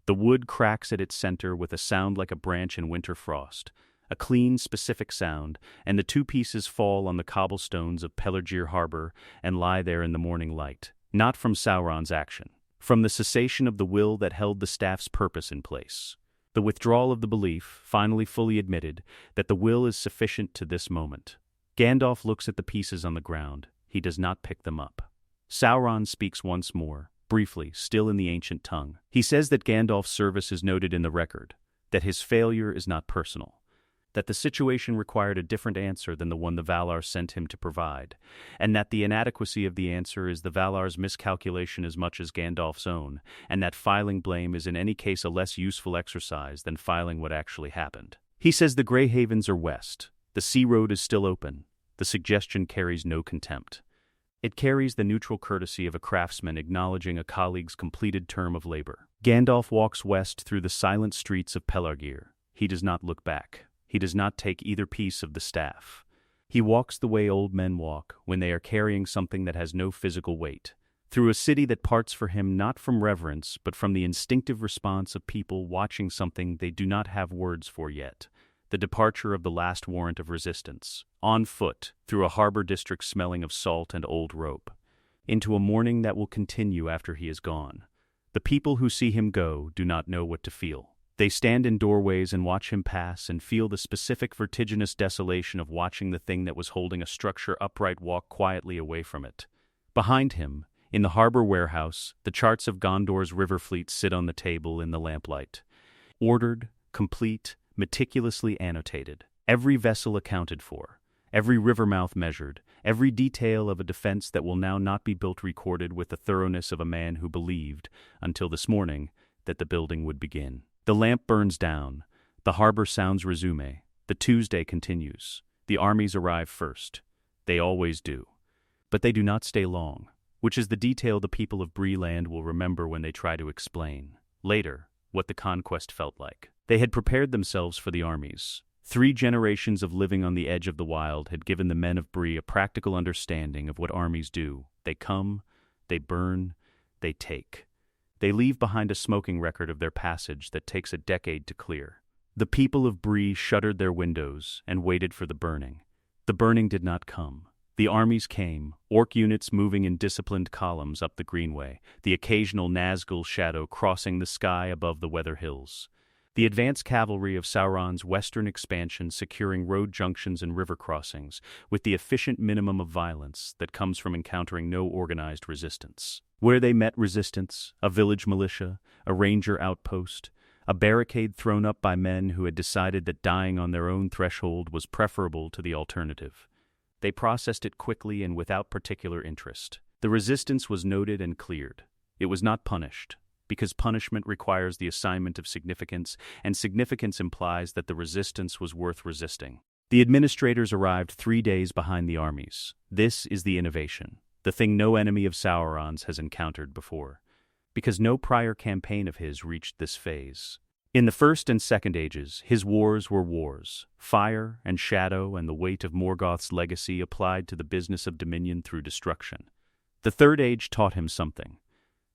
The wood cracks at its center with a sound like a branch in winter frost, a clean, specific sound, and the two pieces fall on the cobblestones of Pelargir Harbor and lie there in the morning light. Not from Sauron's action. From the cessation of the will that held the staff's purpose in place. The withdrawal of the belief, finally fully admitted, that the will is sufficient to this moment. Gandalf looks at the pieces on the ground. He does not pick them up. Sauron speaks once more, briefly, still in the ancient tongue. He says that Gandalf's service is noted in the record, that his failure is not personal, that the situation required a different answer than the one the Valar sent him to provide, and that the inadequacy of the answer is the Valar's miscalculation as much as Gandalf's own, and that filing blame is in any case a less useful exercise than filing what actually happened. He says the Grey Havens are west, the sea road is still open, the suggestion carries no contempt. It carries the neutral courtesy of a craftsman acknowledging a colleague's completed term of labor. Gandalf walks west through the silent streets of Pelargir. He does not look back. He does not take either piece of the staff. He walks the way old men walk when they are carrying something that has no physical weight, through a city that parts for him not from reverence but from the instinctive response of people watching something they do not have words for yet, the departure of the last warrant of resistance, on foot, through a harbor district smelling of salt and old rope, into a morning that will continue after he is gone. The people who see him go do not know what to feel. They stand in doorways and watch him pass and feel the specific vertiginous desolation of watching the thing that was holding a structure upright walk quietly away from it. Behind him, in the harbor warehouse, the charts of Gondor's river fleet sit on the table in the lamplight. Ordered, complete, meticulously annotated. Every vessel accounted for. Every river mouth measured. Every detail of a defense that will now not be built recorded with the thoroughness of a man who believed, until this morning, that the building would begin. The lamp burns down. The harbor sounds resume. The Tuesday continues. The armies arrive first. They always do. But they do not stay long, which is the detail the people of Bree Land will remember when they try to explain, later, what the conquest felt like. They had prepared themselves for the armies. 3 generations of living on the edge of the wild had given the men of Bree a practical understanding of what armies do. They come, they burn, they take. They leave behind a smoking record of their passage that takes a decade to clear. The people of Bree shuttered their windows and waited for the burning. The burning did not come. The armies came, orc units moving in disciplined columns up the greenway, the occasional Nazgûl shadow crossing the sky above the weather hills. The advance cavalry of Sauron's western expansion securing road junctions and river crossings, with the efficient minimum of violence that comes from encountering no organized resistance. Where they met resistance, a village militia, a ranger outpost, a barricade thrown up by men who had decided that dying on their own threshold was preferable to the alternative. They processed it quickly and without particular interest. The resistance was noted and cleared. It was not punished, because punishment requires the assignment of significance, and significance implies that the resistance was worth resisting. The administrators arrived 3 days behind the armies. This is the innovation, the thing no enemy of Sauron's has encountered before, because no prior campaign of his reached this phase. In the First and Second Ages, his wars were wars. Fire and shadow and the weight of Morgoth's legacy applied to the business of dominion through destruction. The Third Age taught him something.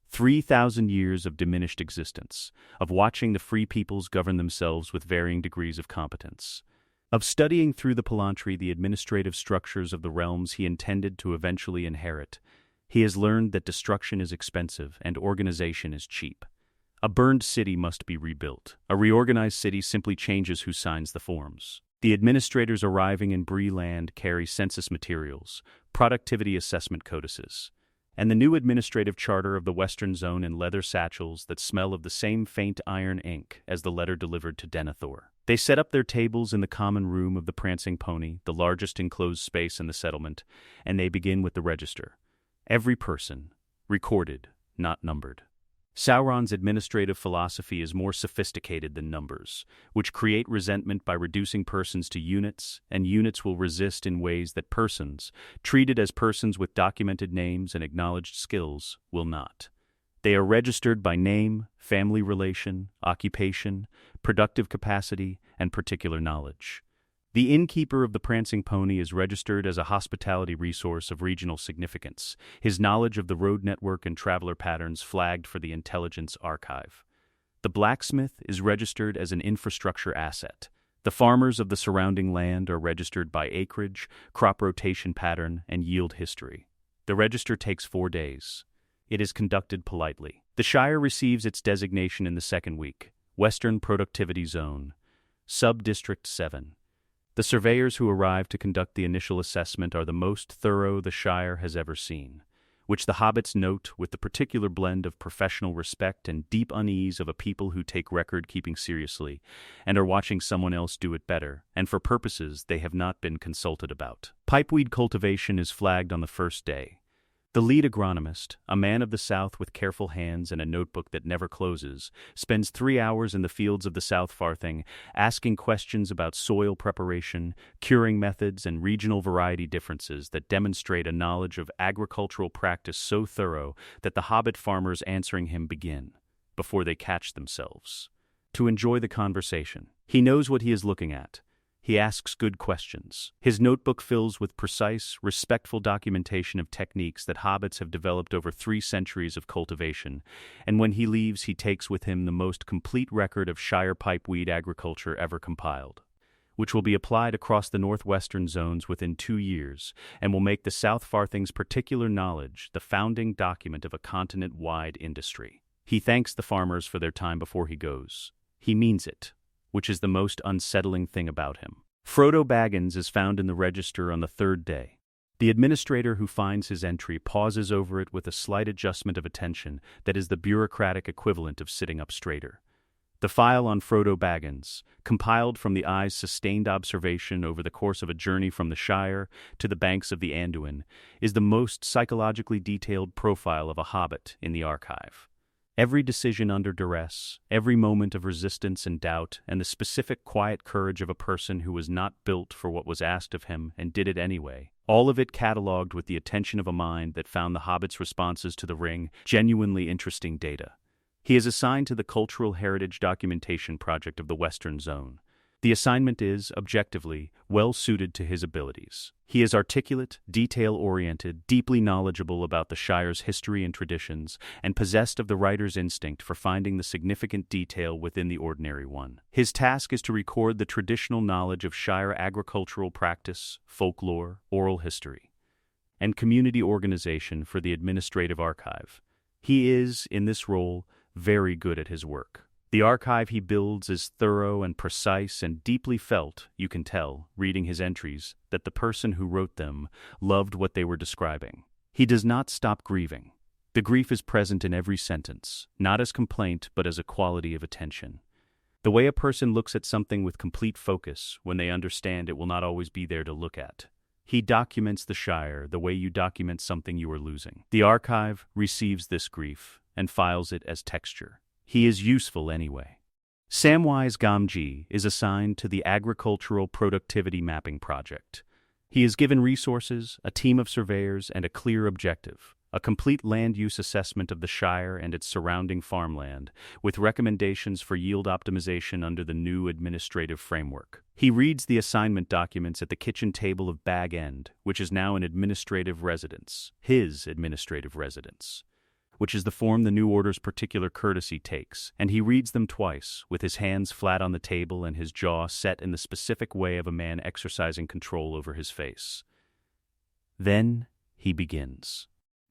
3,000 years of diminished existence, of watching the free peoples govern themselves with varying degrees of competence, of studying through the Palantry the administrative structures of the realms he intended to eventually inherit. He has learned that destruction is expensive and organization is cheap. A burned city must be rebuilt. A reorganized city simply changes who signs the forms. The administrators arriving in Bree Land carry census materials, productivity assessment codices, and the new administrative charter of the Western Zone in leather satchels that smell of the same faint iron ink as the letter delivered to Denethor. They set up their tables in the common room of the Prancing Pony, the largest enclosed space in the settlement, and they begin with the register. Every person, recorded, not numbered. Sauron's administrative philosophy is more sophisticated than numbers, which create resentment by reducing persons to units, and units will resist in ways that persons, treated as persons with documented names and acknowledged skills, will not. They are registered by name, family relation, occupation, productive capacity, and particular knowledge. The innkeeper of the Prancing Pony is registered as a hospitality resource of regional significance, his knowledge of the road network and traveler patterns flagged for the intelligence archive. The blacksmith is registered as an infrastructure asset. The farmers of the surrounding land are registered by acreage, crop rotation pattern, and yield history. The register takes 4 days. It is conducted politely. The Shire receives its designation in the second week, Western Productivity Zone, Sub-District 7. The surveyors who arrive to conduct the initial assessment are the most thorough the Shire has ever seen, which the hobbits note with the particular blend of professional respect and deep unease of a people who take record-keeping seriously and are watching someone else do it better, and for purposes they have not been consulted about. Pipeweed cultivation is flagged on the first day. The lead agronomist, a man of the South with careful hands and a notebook that never closes, spends 3 hours in the fields of the South Farthing asking questions about soil preparation, curing methods, and regional variety differences that demonstrate a knowledge of agricultural practice so thorough that the hobbit farmers answering him begin, before they catch themselves, to enjoy the conversation. He knows what he is looking at. He asks good questions. His notebook fills with precise, respectful documentation of techniques that hobbits have developed over 3 centuries of cultivation, and when he leaves he takes with him the most complete record of Shire pipeweed agriculture ever compiled, which will be applied across the northwestern zones within 2 years, and will make the South Farthing's particular knowledge the founding document of a continent-wide industry. He thanks the farmers for their time before he goes. He means it, which is the most unsettling thing about him. Frodo Baggins is found in the register on the 3rd day. The administrator who finds his entry pauses over it with a slight adjustment of attention that is the bureaucratic equivalent of sitting up straighter. The file on Frodo Baggins, compiled from the eye's sustained observation over the course of a journey from the Shire to the banks of the Anduin, is the most psychologically detailed profile of a hobbit in the archive. Every decision under duress, every moment of resistance and doubt, and the specific quiet courage of a person who was not built for what was asked of him and did it anyway, all of it catalogued with the attention of a mind that found the hobbit's responses to the ring genuinely interesting data. He is assigned to the Cultural Heritage Documentation Project of the Western Zone. The assignment is, objectively, well suited to his abilities. He is articulate, detail-oriented, deeply knowledgeable about the Shire's history and traditions, and possessed of the writer's instinct for finding the significant detail within the ordinary one. His task is to record the traditional knowledge of Shire agricultural practice, folklore, oral history, and community organization for the administrative archive. He is, in this role, very good at his work. The archive he builds is thorough and precise and deeply felt. You can tell, reading his entries, that the person who wrote them loved what they were describing. He does not stop grieving. The grief is present in every sentence, not as complaint but as a quality of attention. The way a person looks at something with complete focus when they understand it will not always be there to look at. He documents the Shire the way you document something you are losing. The archive receives this grief and files it as texture. He is useful anyway. Samwise Gamgee is assigned to the Agricultural Productivity Mapping Project. He is given resources, a team of surveyors, and a clear objective, a complete land use assessment of the Shire and its surrounding farmland, with recommendations for yield optimization under the new administrative framework. He reads the assignment documents at the kitchen table of Bag End, which is now an administrative residence, his administrative residence, which is the form the new order's particular courtesy takes, and he reads them twice, with his hands flat on the table and his jaw set in the specific way of a man exercising control over his face. Then he begins.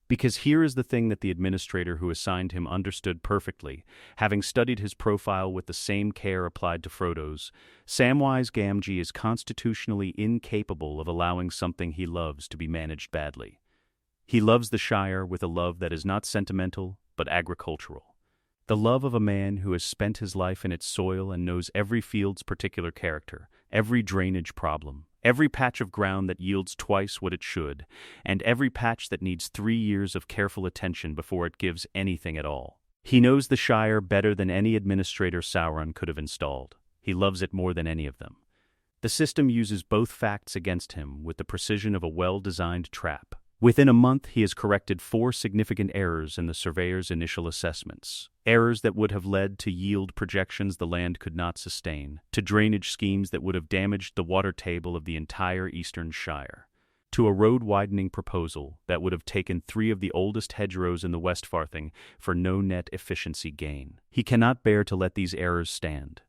Because here is the thing that the administrator who assigned him understood perfectly, having studied his profile with the same care applied to Frodo's, Samwise Gamgee is constitutionally incapable of allowing something he loves to be managed badly. He loves the Shire with a love that is not sentimental, but agricultural. The love of a man who has spent his life in its soil and knows every field's particular character, every drainage problem, every patch of ground that yields twice what it should, and every patch that needs 3 years of careful attention before it gives anything at all. He knows the Shire better than any administrator Sauron could have installed. He loves it more than any of them. The system uses both facts against him with the precision of a well-designed trap. Within a month, he has corrected 4 significant errors in the surveyor's initial assessments. Errors that would have led to yield projections the land could not sustain, to drainage schemes that would have damaged the water table of the entire eastern Shire, to a road-widening proposal that would have taken 3 of the oldest hedgerows in the West Farthing for no net efficiency gain. He cannot bear to let these errors stand.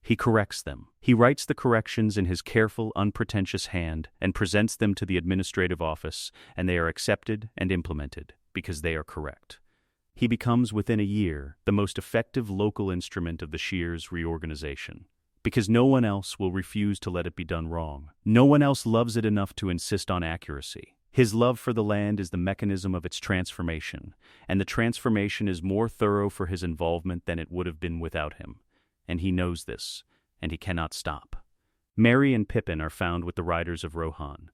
He corrects them. He writes the corrections in his careful, unpretentious hand and presents them to the administrative office, and they are accepted and implemented because they are correct. He becomes, within a year, the most effective local instrument of the Shire's reorganization, because no one else will refuse to let it be done wrong. No one else loves it enough to insist on accuracy. His love for the land is the mechanism of its transformation, and the transformation is more thorough for his involvement than it would have been without him. And he knows this, and he cannot stop. Merry and Pippin are found with the riders of Rohan.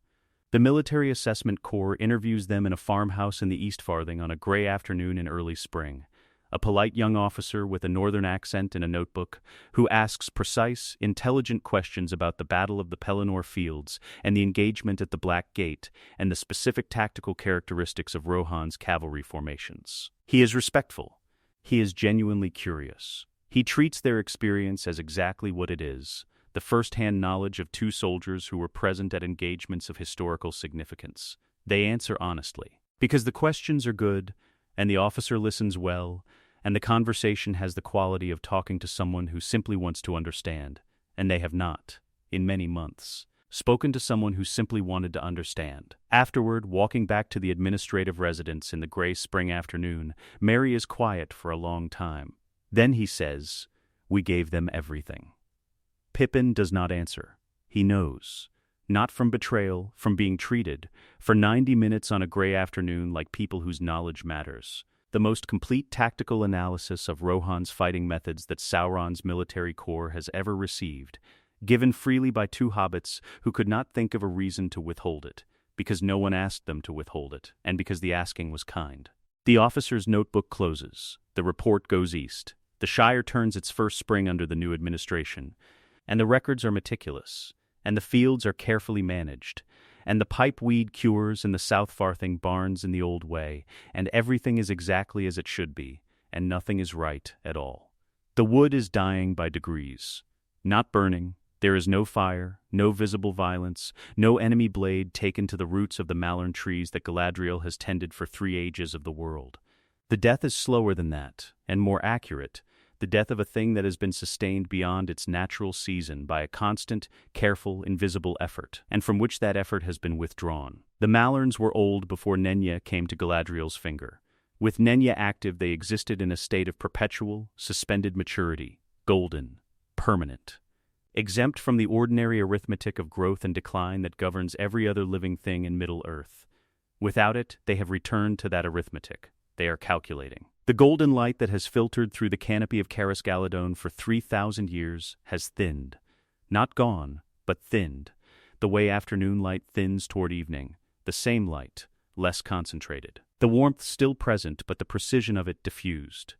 The Military Assessment Corps interviews them in a farmhouse in the East Farthing on a gray afternoon in early spring. A polite young officer with a northern accent and a notebook, who asks precise, intelligent questions about the Battle of the Pelennor Fields and the engagement at the Black Gate and the specific tactical characteristics of Rohan's cavalry formations. He is respectful. He is genuinely curious. He treats their experience as exactly what it is, the first-hand knowledge of 2 soldiers who were present at engagements of historical significance. They answer honestly, because the questions are good, and the officer listens well, and the conversation has the quality of talking to someone who simply wants to understand, and they have not, in many months, spoken to someone who simply wanted to understand. Afterward, walking back to the administrative residence in the gray spring afternoon, Merry is quiet for a long time. Then he says, "We gave them everything." Pippin does not answer. He knows. Not from betrayal, from being treated, for 90 minutes on a gray afternoon like people whose knowledge matters. The most complete tactical analysis of Rohan's fighting methods that Sauron's military corps has ever received, given freely by 2 hobbits who could not think of a reason to withhold it, because no one asked them to withhold it, and because the asking was kind. The officer's notebook closes. The report goes east. The Shire turns its first spring under the new administration, and the records are meticulous, and the fields are carefully managed, and the pipeweed cures in the South Farthing barns in the old way, and everything is exactly as it should be, and nothing is right at all. The wood is dying by degrees, not burning. There is no fire, no visible violence, no enemy blade taken to the roots of the malern trees that Galadriel has tended for 3 ages of the world. The death is slower than that, and more accurate, the death of a thing that has been sustained beyond its natural season by a constant, careful, invisible effort, and from which that effort has been withdrawn. The Malerns were old before Nenya came to Galadriel's finger. With Nenya active, they existed in a state of perpetual, suspended maturity, golden, permanent, exempt from the ordinary arithmetic of growth and decline that governs every other living thing in Middle-earth. Without it, they have returned to that arithmetic. They are calculating. The golden light that has filtered through the canopy of Caris Galadon for 3,000 years has thinned. Not gone, but thinned. The way afternoon light thins toward evening. The same light, less concentrated. The warmth still present, but the precision of it diffused.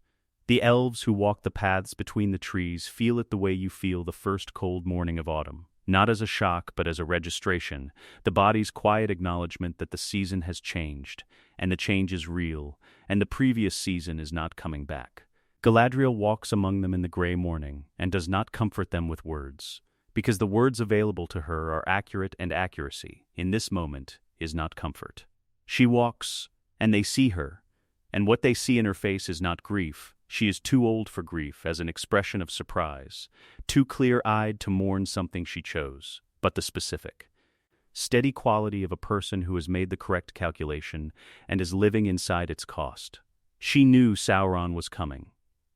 The elves who walk the paths between the trees feel it the way you feel the first cold morning of autumn. Not as a shock, but as a registration, the body's quiet acknowledgement that the season has changed, and the change is real, and the previous season is not coming back. Galadriel walks among them in the gray morning, and does not comfort them with words, because the words available to her are accurate, and accuracy, in this moment, is not comfort. She walks, and they see her, and what they see in her face is not grief. She is too old for grief as an expression of surprise, too clear-eyed to mourn something she chose, but the specific, steady quality of a person who has made the correct calculation and is living inside its cost. She knew Sauron was coming.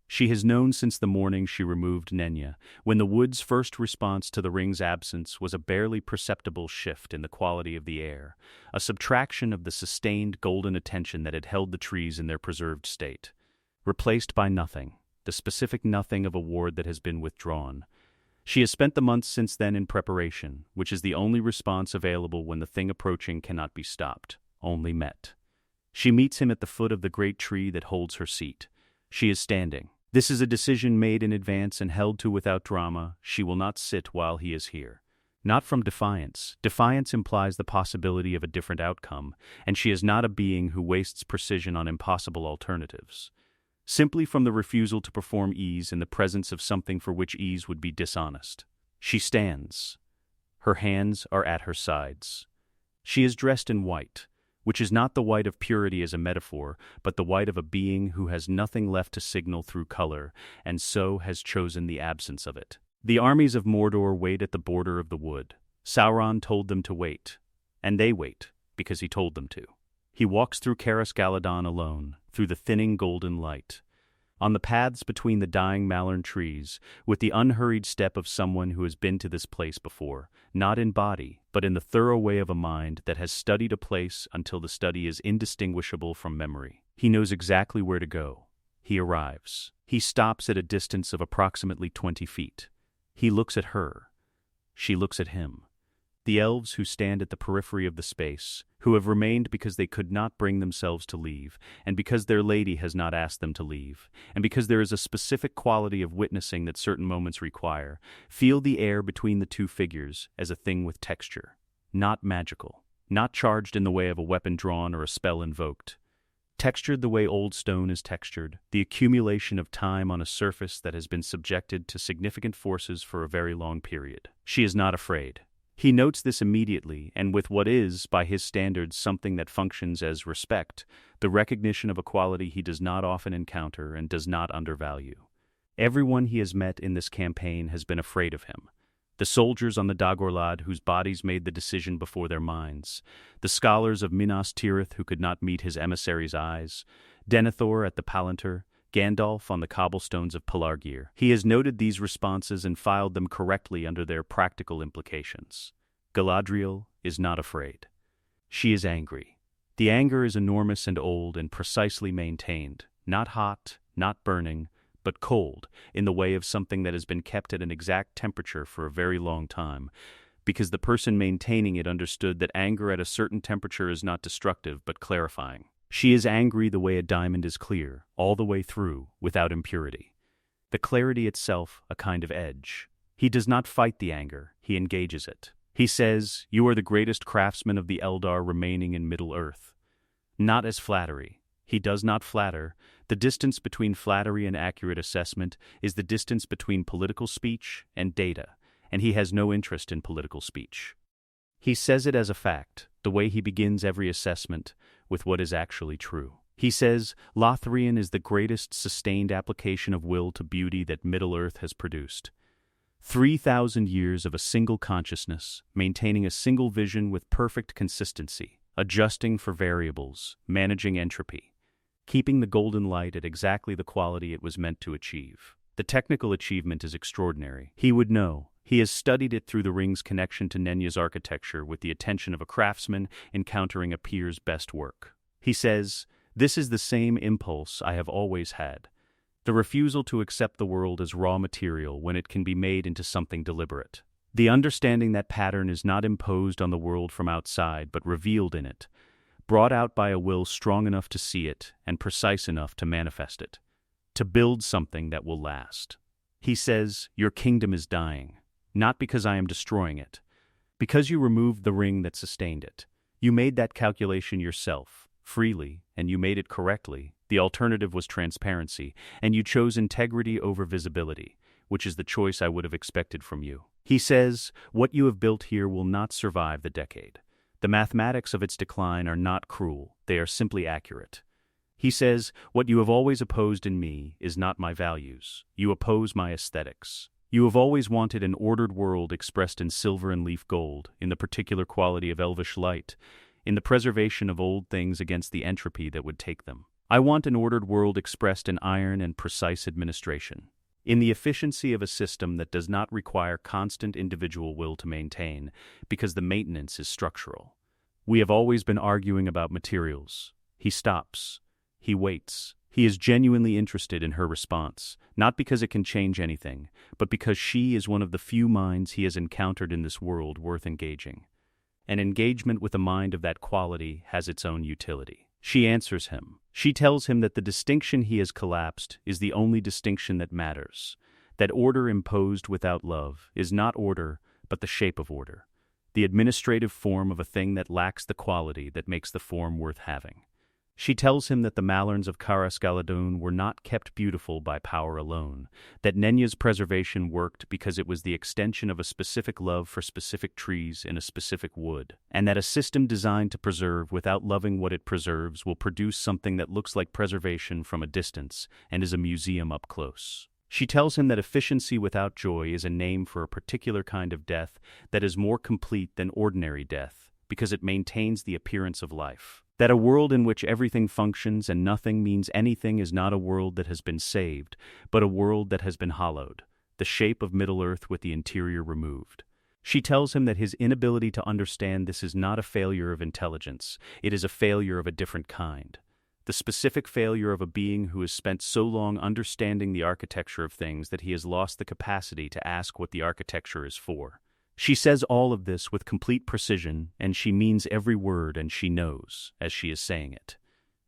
She has known since the morning she removed Nenya, when the wood's first response to the ring's absence was a barely perceptible shift in the quality of the air, a subtraction of the sustained golden attention that had held the trees in their preserved state. Replaced by nothing, the specific nothing of a ward that has been withdrawn. She has spent the months since then in preparation, which is the only response available when the thing approaching cannot be stopped, only met. She meets him at the foot of the great tree that holds her seat. She is standing. This is a decision made in advance and held to without drama. She will not sit while he is here. Not from defiance. Defiance implies the possibility of a different outcome, and she is not a being who wastes precision on impossible alternatives. Simply from the refusal to perform ease in the presence of something for which ease would be dishonest. She stands. Her hands are at her sides. She is dressed in white, which is not the white of purity as a metaphor, but the white of a being who has nothing left to signal through color, and so has chosen the absence of it. The armies of Mordor wait at the border of the wood. Sauron told them to wait, and they wait, because he told them to. He walks through Caras Galadon alone, through the thinning golden light. On the paths between the dying Malern trees, with the unhurried step of someone who has been to this place before, not in body, but in the thorough way of a mind that has studied a place until the study is indistinguishable from memory. He knows exactly where to go. He arrives. He stops at a distance of approximately 20 feet. He looks at her. She looks at him. The elves who stand at the periphery of the space, who have remained because they could not bring themselves to leave, and because their lady has not asked them to leave, and because there is a specific quality of witnessing that certain moments require, feel the air between the two figures as a thing with texture, not magical, not charged in the way of a weapon drawn or a spell invoked. Textured the way old stone is textured, the accumulation of time on a surface that has been subjected to significant forces for a very long period. She is not afraid. He notes this immediately, and with what is, by his standards, something that functions as respect, the recognition of a quality he does not often encounter and does not undervalue. Everyone he has met in this campaign has been afraid of him. The soldiers on the Dagorlad whose bodies made the decision before their minds, the scholars of Minas Tirith who could not meet his emissary's eyes, Denethor at the Palantir, Gandalf on the cobblestones of Pelargir. He has noted these responses and filed them correctly under their practical implications. Galadriel is not afraid. She is angry. The anger is enormous and old and precisely maintained, not hot, not burning, but cold, in the way of something that has been kept at an exact temperature for a very long time, because the person maintaining it understood that anger at a certain temperature is not destructive but clarifying. She is angry the way a diamond is clear, all the way through, without impurity. The clarity itself a kind of edge. He does not fight the anger, he engages it. He says, "You are the greatest craftsman of the Eldar remaining in Middle-earth." Not as flattery. He does not flatter. The distance between flattery and accurate assessment is the distance between political speech and data, and he has no interest in political speech. He says it as a fact, the way he begins every assessment, with what is actually true. He says, Lothlorien is the greatest sustained application of will to beauty that Middle-earth has produced. 3,000 years of a single consciousness, maintaining a single vision with perfect consistency, adjusting for variables, managing entropy, keeping the golden light at exactly the quality it was meant to achieve. The technical achievement is extraordinary. He would know. He has studied it through the ring's connection to Nenya's architecture with the attention of a craftsman encountering a peer's best work. He says, "This is the same impulse I have always had. The refusal to accept the world as raw material when it can be made into something deliberate. The understanding that pattern is not imposed on the world from outside but revealed in it, brought out by a will strong enough to see it and precise enough to manifest it, to build something that will last." He says, "Your kingdom is dying, not because I am destroying it, because you removed the ring that sustained it. You made that calculation yourself, freely, and you made it correctly. The alternative was transparency, and you chose integrity over visibility, which is the choice I would have expected from you." He says, "What you have built here will not survive the decade. The mathematics of its decline are not cruel, they are simply accurate." He says, "What you have always opposed in me is not my values. You oppose my aesthetics. You have always wanted an ordered world expressed in silver and leaf gold, in the particular quality of elvish light, in the preservation of old things against the entropy that would take them. I want an ordered world expressed in iron and precise administration, in the efficiency of a system that does not require constant individual will to maintain, because the maintenance is structural. We have always been arguing about materials." He stops. He waits. He is genuinely interested in her response, not because it can change anything, but because she is one of the few minds he has encountered in this world worth engaging. An engagement with a mind of that quality has its own utility. She answers him. She tells him that the distinction he has collapsed is the only distinction that matters, that order imposed without love is not order, but the shape of order, the administrative form of a thing that lacks the quality that makes the form worth having. She tells him that the Mallarns of Caras-Galadon were not kept beautiful by power alone, that Nenya's preservation worked because it was the extension of a specific love for specific trees in a specific wood, and that a system designed to preserve without loving what it preserves will produce something that looks like preservation from a distance and is a museum up close. She tells him that efficiency without joy is a name for a particular kind of death that is more complete than ordinary death because it maintains the appearance of life. That a world in which everything functions and nothing means anything is not a world that has been saved, but a world that has been hollowed, the shape of Middle-earth with the interior removed. She tells him that his inability to understand this is not a failure of intelligence, it is a failure of a different kind. The specific failure of a being who has spent so long understanding the architecture of things that he has lost the capacity to ask what the architecture is for. She says all of this with complete precision, and she means every word, and she knows, as she is saying it,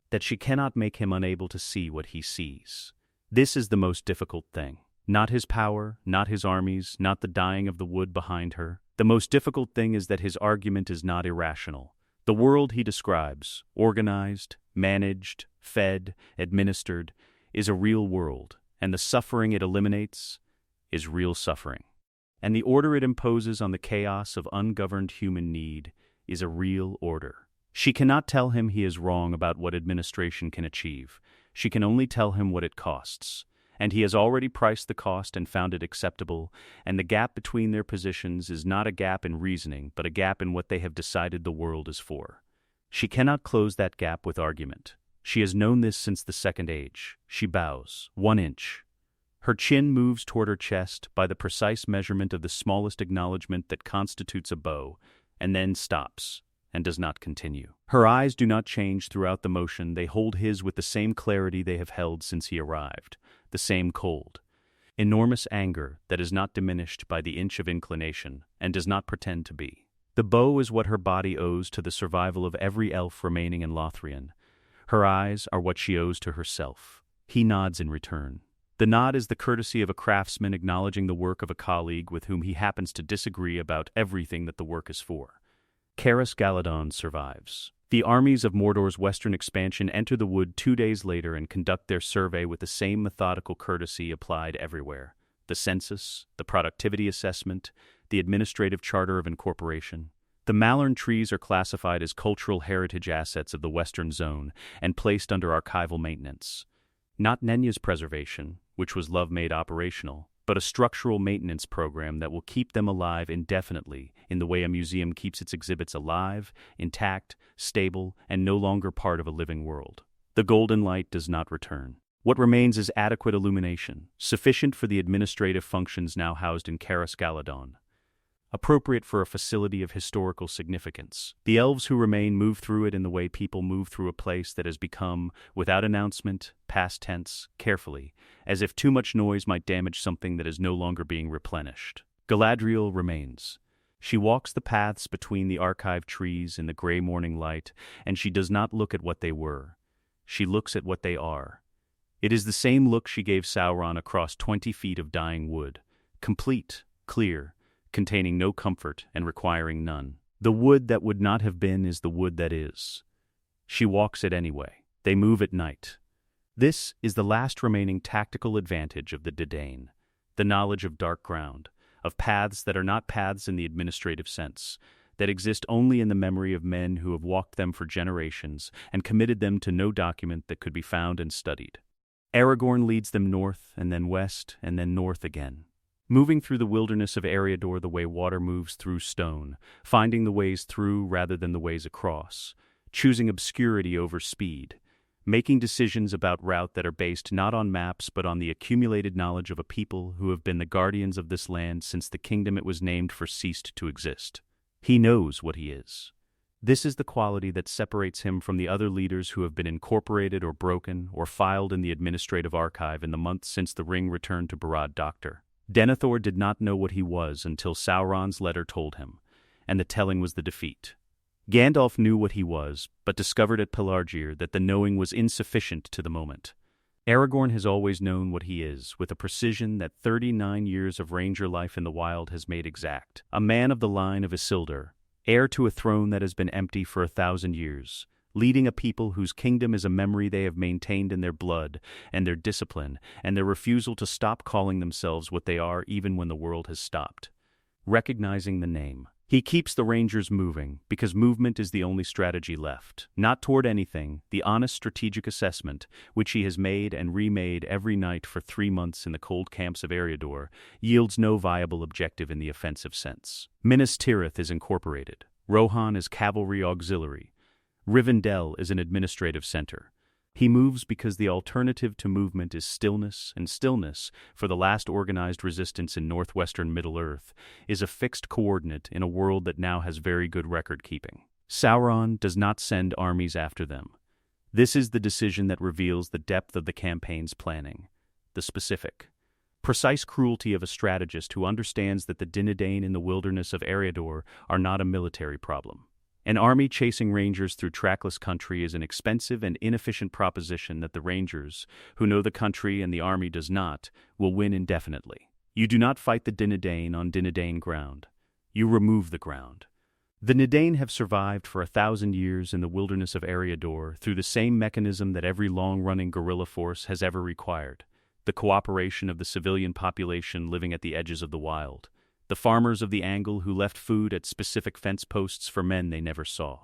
that she cannot make him unable to see what he sees. This is the most difficult thing. Not his power, not his armies, not the dying of the wood behind her. The most difficult thing is that his argument is not irrational. The world he describes, organized, managed, fed, administered, is a real world, and the suffering it eliminates is real suffering. And the order it imposes on the chaos of ungoverned human need is a real order. She cannot tell him he is wrong about what administration can achieve. She can only tell him what it costs. And he has already priced the cost and found it acceptable, and the gap between their positions is not a gap in reasoning, but a gap in what they have decided the world is for. She cannot close that gap with argument. She has known this since the Second Age. She bows 1 inch. Her chin moves toward her chest by the precise measurement of the smallest acknowledgement that constitutes a bow, and then stops, and does not continue. Her eyes do not change throughout the motion. They hold his with the same clarity they have held since he arrived, the same cold, enormous anger that is not diminished by the inch of inclination, and does not pretend to be. The bow is what her body owes to the survival of every elf remaining in Lothlorien. Her eyes are what she owes to herself. He nods in return. The nod is the courtesy of a craftsman acknowledging the work of a colleague with whom he happens to disagree about everything that the work is for. Caras-Galadon survives. The armies of Mordor's western expansion enter the wood 2 days later and conduct their survey with the same methodical courtesy applied everywhere. The census, the productivity assessment, the administrative charter of incorporation. The Mallarn trees are classified as cultural heritage assets of the western zone and placed under archival maintenance. Not Nenya's preservation, which was love-made operational, but a structural maintenance program that will keep them alive indefinitely in the way a museum keeps its exhibits alive, intact, stable, and no longer part of a living world. The golden light does not return. What remains is adequate illumination, sufficient for the administrative functions now housed in Caras-Galadon, appropriate for a facility of historical significance. The elves who remain move through it in the way people move through a place that has become, without announcement, past tense, carefully, as if too much noise might damage something that is no longer being replenished. Galadriel remains. She walks the paths between the archive trees in the gray morning light, and she does not look at what they were. She looks at what they are. It is the same look she gave Sauron across 20 feet of dying wood, complete, clear, containing no comfort and requiring none. The wood that would not have been is the wood that is. She walks it anyway. They move at night. This is the last remaining tactical advantage of the Dadain, the knowledge of dark ground, of paths that are not paths in the administrative sense, that exist only in the memory of men who have walked them for generations and committed them to no document that could be found and studied. Aragorn leads them north, and then west, and then north again. Moving through the wilderness of Eriador the way water moves through stone, finding the ways through rather than the ways across, choosing obscurity over speed, making decisions about route that are based not on maps but on the accumulated knowledge of a people who have been the guardians of this land since the kingdom it was named for ceased to exist. He knows what he is. This is the quality that separates him from the other leaders who have been incorporated or broken or filed in the administrative archive in the months since the ring returned to Barad-dur. Denethor did not know what he was until Sauron's letter told him, and the telling was the defeat. Gandalf knew what he was, but discovered at Pelargir that the knowing was insufficient to the moment. Aragorn has always known what he is, with a precision that 39 years of ranger life in the wild has made exact. A man of the line of Isildur, heir to a throne that has been empty for 1,000 years, leading a people whose kingdom is a memory they have maintained in their blood and their discipline and their refusal to stop calling themselves what they are even when the world has stopped. Recognizing the name, he keeps the Rangers moving because movement is the only strategy left. Not toward anything, the honest strategic assessment, which he has made and remade every night for 3 months in the cold camps of Barad-dur, yields no viable objective in the offensive sense. Minas Tirith is incorporated. Rohan is cavalry auxiliary. Rivendell is an administrative center. He moves because the alternative to movement is stillness, and stillness, for the last organized resistance in northwestern Middle-earth, is a fixed coordinate in a world that now has very good record-keeping. Sauron does not send armies after them. This is the decision that reveals the depth of the campaign's planning, the specific, precise cruelty of a strategist who understands that the Dínadain in the wilderness of Barad-dur are not a military problem. An army chasing rangers through trackless country is an expensive and inefficient proposition that the rangers, who know the country and the army does not, will win indefinitely. You do not fight the Dínadain on Dínadain ground. You remove the ground. The Dínadain have survived for 1,000 years in the wilderness of Barad-dur through the same mechanism that every long-running guerrilla force has ever required, the cooperation of the civilian population living at the edges of the wild. The farmers of the angle who left food at specific fence posts for men they never saw.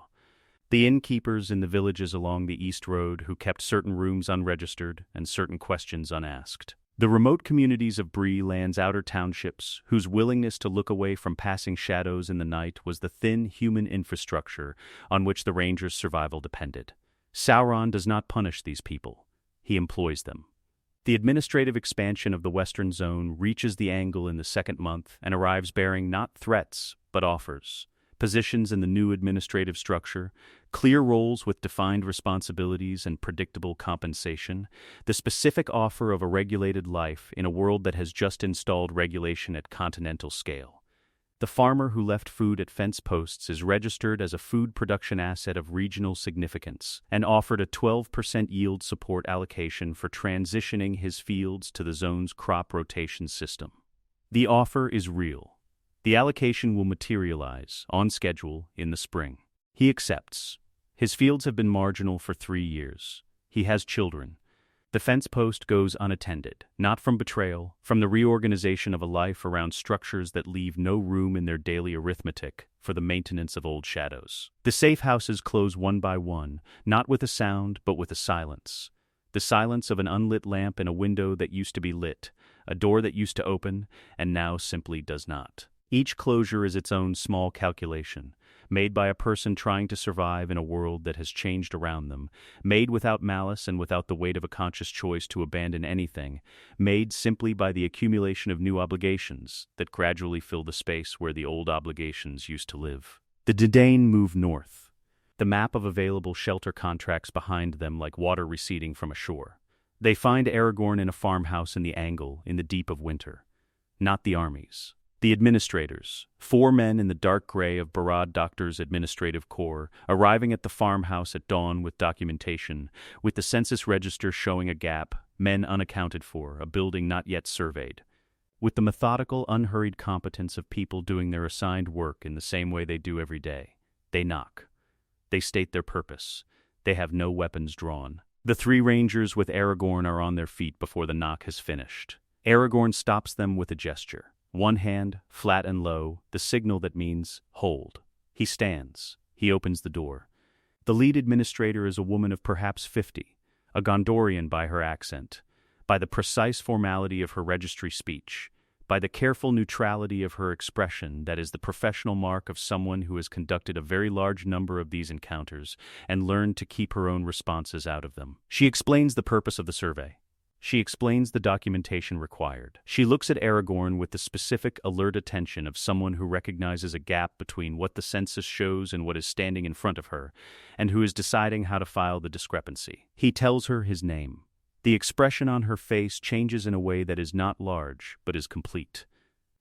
The innkeepers in the villages along the East Road who kept certain rooms unregistered and certain questions unasked. The remote communities of Bree Land's outer townships, whose willingness to look away from passing shadows in the night was the thin human infrastructure on which the Rangers' survival depended. Sauron does not punish these people. He employs them. The administrative expansion of the Western Zone reaches the angle in the second month and arrives bearing not threats, but offers. Positions in the new administrative structure, clear roles with defined responsibilities and predictable compensation, the specific offer of a regulated life in a world that has just installed regulation at continental scale. The farmer who left food at fence posts is registered as a food production asset of regional significance and offered a 12% yield support allocation for transitioning his fields to the zone's crop rotation system. The offer is real. The allocation will materialize, on schedule, in the spring. He accepts. His fields have been marginal for 3 years. He has children. The fence post goes unattended, not from betrayal, from the reorganization of a life around structures that leave no room in their daily arithmetic for the maintenance of old shadows. The safe houses close one by one, not with a sound but with a silence. The silence of an unlit lamp in a window that used to be lit, a door that used to open and now simply does not. Each closure is its own small calculation, made by a person trying to survive in a world that has changed around them, made without malice and without the weight of a conscious choice to abandon anything, made simply by the accumulation of new obligations that gradually fill the space where the old obligations used to live. The Dínadain move north, the map of available shelter contracts behind them like water receding from a shore. They find Aragorn in a farmhouse in the angle in the deep of winter. Not the armies. The administrators, 4 men in the dark gray of Barad-dur's administrative corps, arriving at the farmhouse at dawn with documentation, with the census register showing a gap, men unaccounted for, a building not yet surveyed. With the methodical, unhurried competence of people doing their assigned work in the same way they do every day. They knock. They state their purpose. They have no weapons drawn. The 3 rangers with Aragorn are on their feet before the knock has finished. Aragorn stops them with a gesture. One hand, flat and low, the signal that means, hold. He stands. He opens the door. The lead administrator is a woman of perhaps 50, a Gondorian by her accent, by the precise formality of her registry speech, by the careful neutrality of her expression that is the professional mark of someone who has conducted a very large number of these encounters and learned to keep her own responses out of them. She explains the purpose of the survey. She explains the documentation required. She looks at Aragorn with the specific, alert attention of someone who recognizes a gap between what the census shows and what is standing in front of her, and who is deciding how to file the discrepancy. He tells her his name. The expression on her face changes in a way that is not large, but is complete.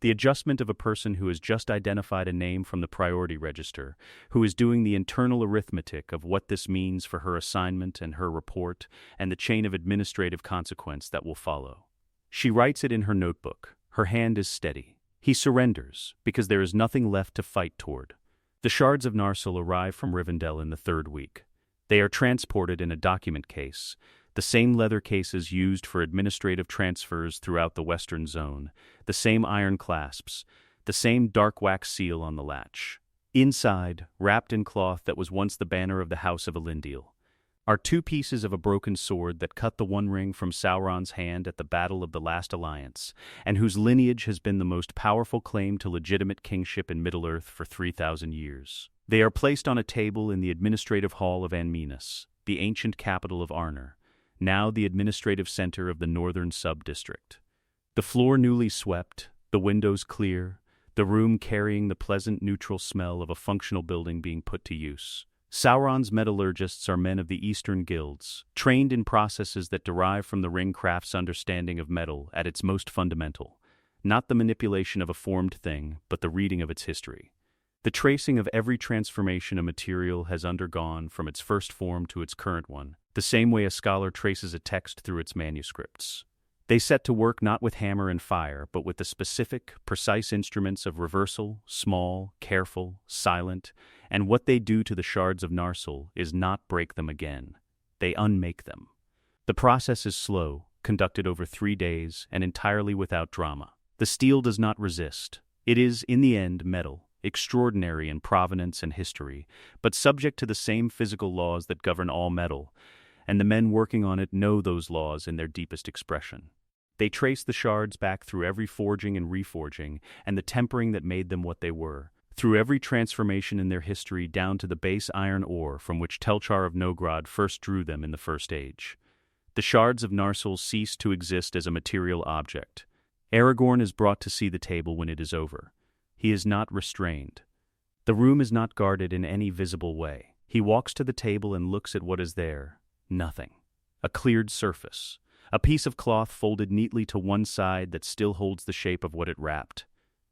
The adjustment of a person who has just identified a name from the priority register, who is doing the internal arithmetic of what this means for her assignment and her report, and the chain of administrative consequence that will follow. She writes it in her notebook. Her hand is steady. He surrenders, because there is nothing left to fight toward. The shards of Narsil arrive from Rivendell in the 3rd week. They are transported in a document case, the same leather cases used for administrative transfers throughout the Western Zone, the same iron clasps, the same dark wax seal on the latch. Inside, wrapped in cloth that was once the banner of the House of Elendil, are 2 pieces of a broken sword that cut the One Ring from Sauron's hand at the Battle of the Last Alliance, and whose lineage has been the most powerful claim to legitimate kingship in Middle-earth for 3,000 years. They are placed on a table in the administrative hall of Anminas, the ancient capital of Arnor, now the administrative center of the northern sub-district. The floor newly swept, the windows clear, the room carrying the pleasant neutral smell of a functional building being put to use. Sauron's metallurgists are men of the Eastern guilds, trained in processes that derive from the ringcraft's understanding of metal at its most fundamental, not the manipulation of a formed thing, but the reading of its history. The tracing of every transformation a material has undergone from its first form to its current one, the same way a scholar traces a text through its manuscripts. They set to work not with hammer and fire, but with the specific, precise instruments of reversal, small, careful, silent, and what they do to the shards of Narsil is not break them again. They unmake them. The process is slow, conducted over 3 days, and entirely without drama. The steel does not resist. It is, in the end, metal, extraordinary in provenance and history, but subject to the same physical laws that govern all metal, and the men working on it know those laws in their deepest expression. They trace the shards back through every forging and reforging, and the tempering that made them what they were, through every transformation in their history down to the base iron ore from which Telchar of Nogrod first drew them in the First Age. The shards of Narsil cease to exist as a material object. Aragorn is brought to see the table when it is over. He is not restrained. The room is not guarded in any visible way. He walks to the table and looks at what is there. Nothing. A cleared surface. A piece of cloth folded neatly to one side that still holds the shape of what it wrapped.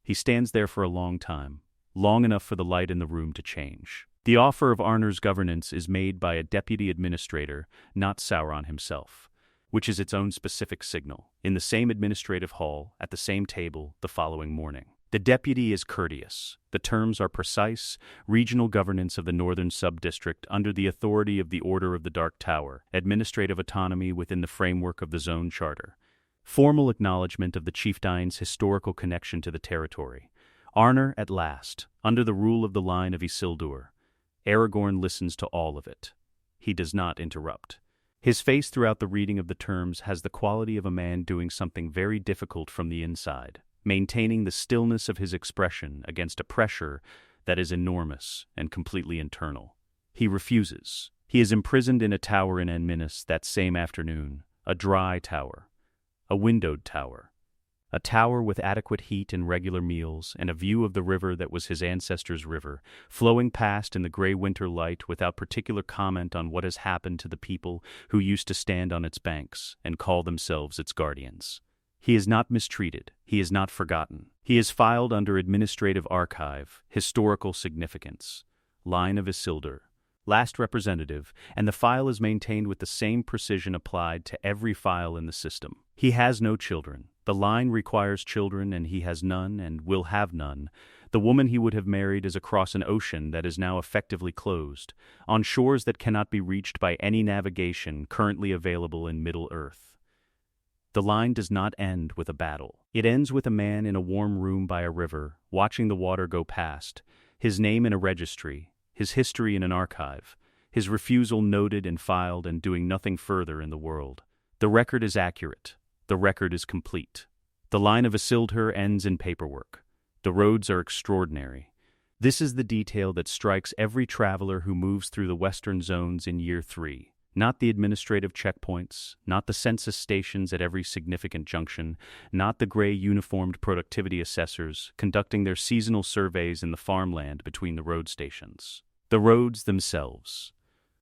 He stands there for a long time, long enough for the light in the room to change. The offer of Arnor's governance is made by a deputy administrator, not Sauron himself, which is its own specific signal, in the same administrative hall, at the same table, the following morning. The deputy is courteous. The terms are precise: regional governance of the northern sub-district under the authority of the Order of the Dark Tower, administrative autonomy within the framework of the Zone Charter, formal acknowledgement of the chieftain's historical connection to the territory. Arnor, at last, under the rule of the line of Isildur. Aragorn listens to all of it. He does not interrupt. His face throughout the reading of the terms has the quality of a man doing something very difficult from the inside, maintaining the stillness of his expression against a pressure that is enormous and completely internal. He refuses. He is imprisoned in a tower in Anminas that same afternoon, a dry tower, a windowed tower, a tower with adequate heat and regular meals, and a view of the river that was his ancestors' river, flowing past in the gray winter light without particular comment on what has happened to the people who used to stand on its banks and call themselves its guardians. He is not mistreated. He is not forgotten. He is filed under administrative archive, historical significance, line of Isildur, last representative, and the file is maintained with the same precision applied to every file in the system. He has no children. The line requires children, and he has none and will have none. The woman he would have married is across an ocean that is now effectively closed, on shores that cannot be reached by any navigation currently available in Middle-earth. The line does not end with a battle. It ends with a man in a warm room by a river, watching the water go past, his name in a registry, his history in an archive, his refusal noted and filed, and doing nothing further in the world. The record is accurate. The record is complete. The line of Isildur ends in paperwork. The roads are extraordinary. This is the detail that strikes every traveler who moves through the western zones in year 3. Not the administrative checkpoints, not the census stations at every significant junction, not the gray uniformed productivity assessors conducting their seasonal surveys in the farmland between the road stations. The roads themselves.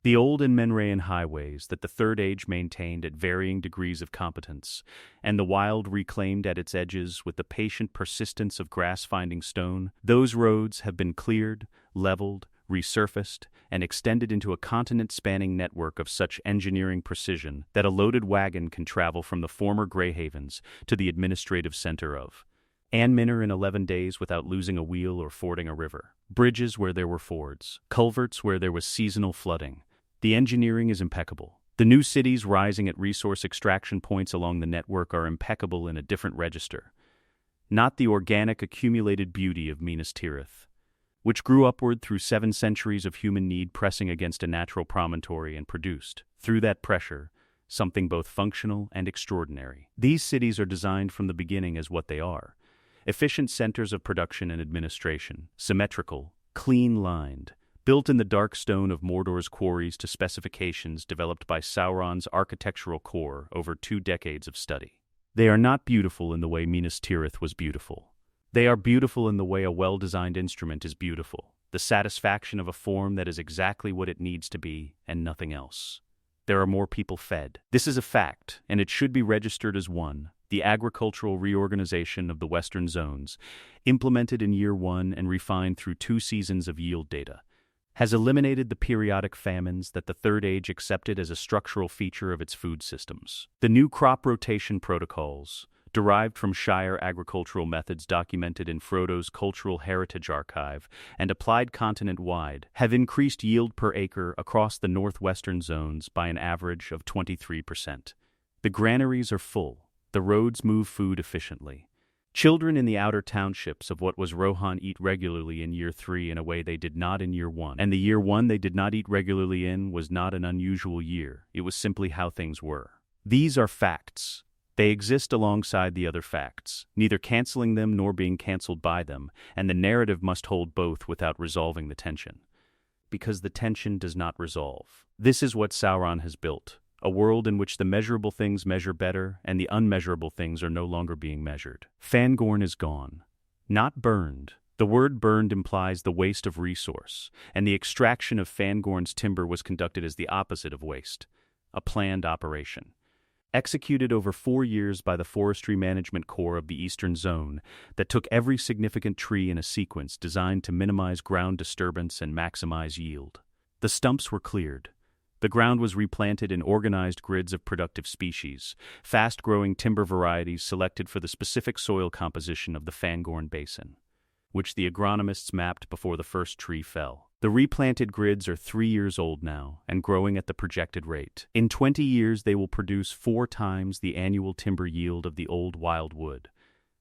The old Menrayan highways that the Third Age maintained at varying degrees of competence, and the wild reclaimed at its edges with the patient persistence of grass-finding stone, those roads have been cleared, leveled, resurfaced, and extended into a continent-spanning network of such engineering precision that a loaded wagon can travel from the former Greyhavens to the administrative center of Anminor in 11 days without losing a wheel or fording a river. Bridges where there were fords, culverts where there was seasonal flooding. The engineering is impeccable. The new cities rising at resource extraction points along the network are impeccable in a different register. Not the organic accumulated beauty of Minas Tirith, which grew upward through 7 centuries of human need pressing against a natural promontory and produced, through that pressure, something both functional and extraordinary. These cities are designed from the beginning as what they are: efficient centers of production and administration, symmetrical, clean-lined, built in the dark stone of Mordor's quarries to specifications developed by Sauron's architectural core over 2 decades of study. They are not beautiful in the way Minas Tirith was beautiful. They are beautiful in the way a well-designed instrument is beautiful, the satisfaction of a form that is exactly what it needs to be and nothing else. There are more people fed. This is a fact, and it should be registered as one. The agricultural reorganization of the western zones, implemented in year 1 and refined through 2 seasons of yield data, has eliminated the periodic famines that the Third Age accepted as a structural feature of its food systems. The new crop rotation protocols, derived from Shire agricultural methods documented in Frodo's Cultural Heritage Archive and applied continent-wide, have increased yield per acre across the northwestern zones by an average of 23%. The granaries are full. The roads move food efficiently. Children in the outer townships of what was Rohan eat regularly in year 3 in a way they did not in year 1. And the year 1 they did not eat regularly in was not an unusual year. It was simply how things were. These are facts. They exist alongside the other facts, neither canceling them nor being cancelled by them, and the narrative must hold both without resolving the tension. Because the tension does not resolve. This is what Sauron has built. A world in which the measurable things measure better and the unmeasurable things are no longer being measured. Fangorn is gone. Not burned. The word burned implies the waste of resource, and the extraction of Fangorn's timber was conducted as the opposite of waste, a planned operation. Executed over 4 years by the Forestry Management Corps of the Eastern Zone that took every significant tree in a sequence designed to minimize ground disturbance and maximize yield. The stumps were cleared. The ground was replanted in organized grids of productive species, fast-growing timber varieties selected for the specific soil composition of the Fangorn Basin, which the agronomists mapped before the first tree fell. The replanted grids are 3 years old now and growing at the projected rate. In 20 years they will produce 4 times the annual timber yield of the old wildwood.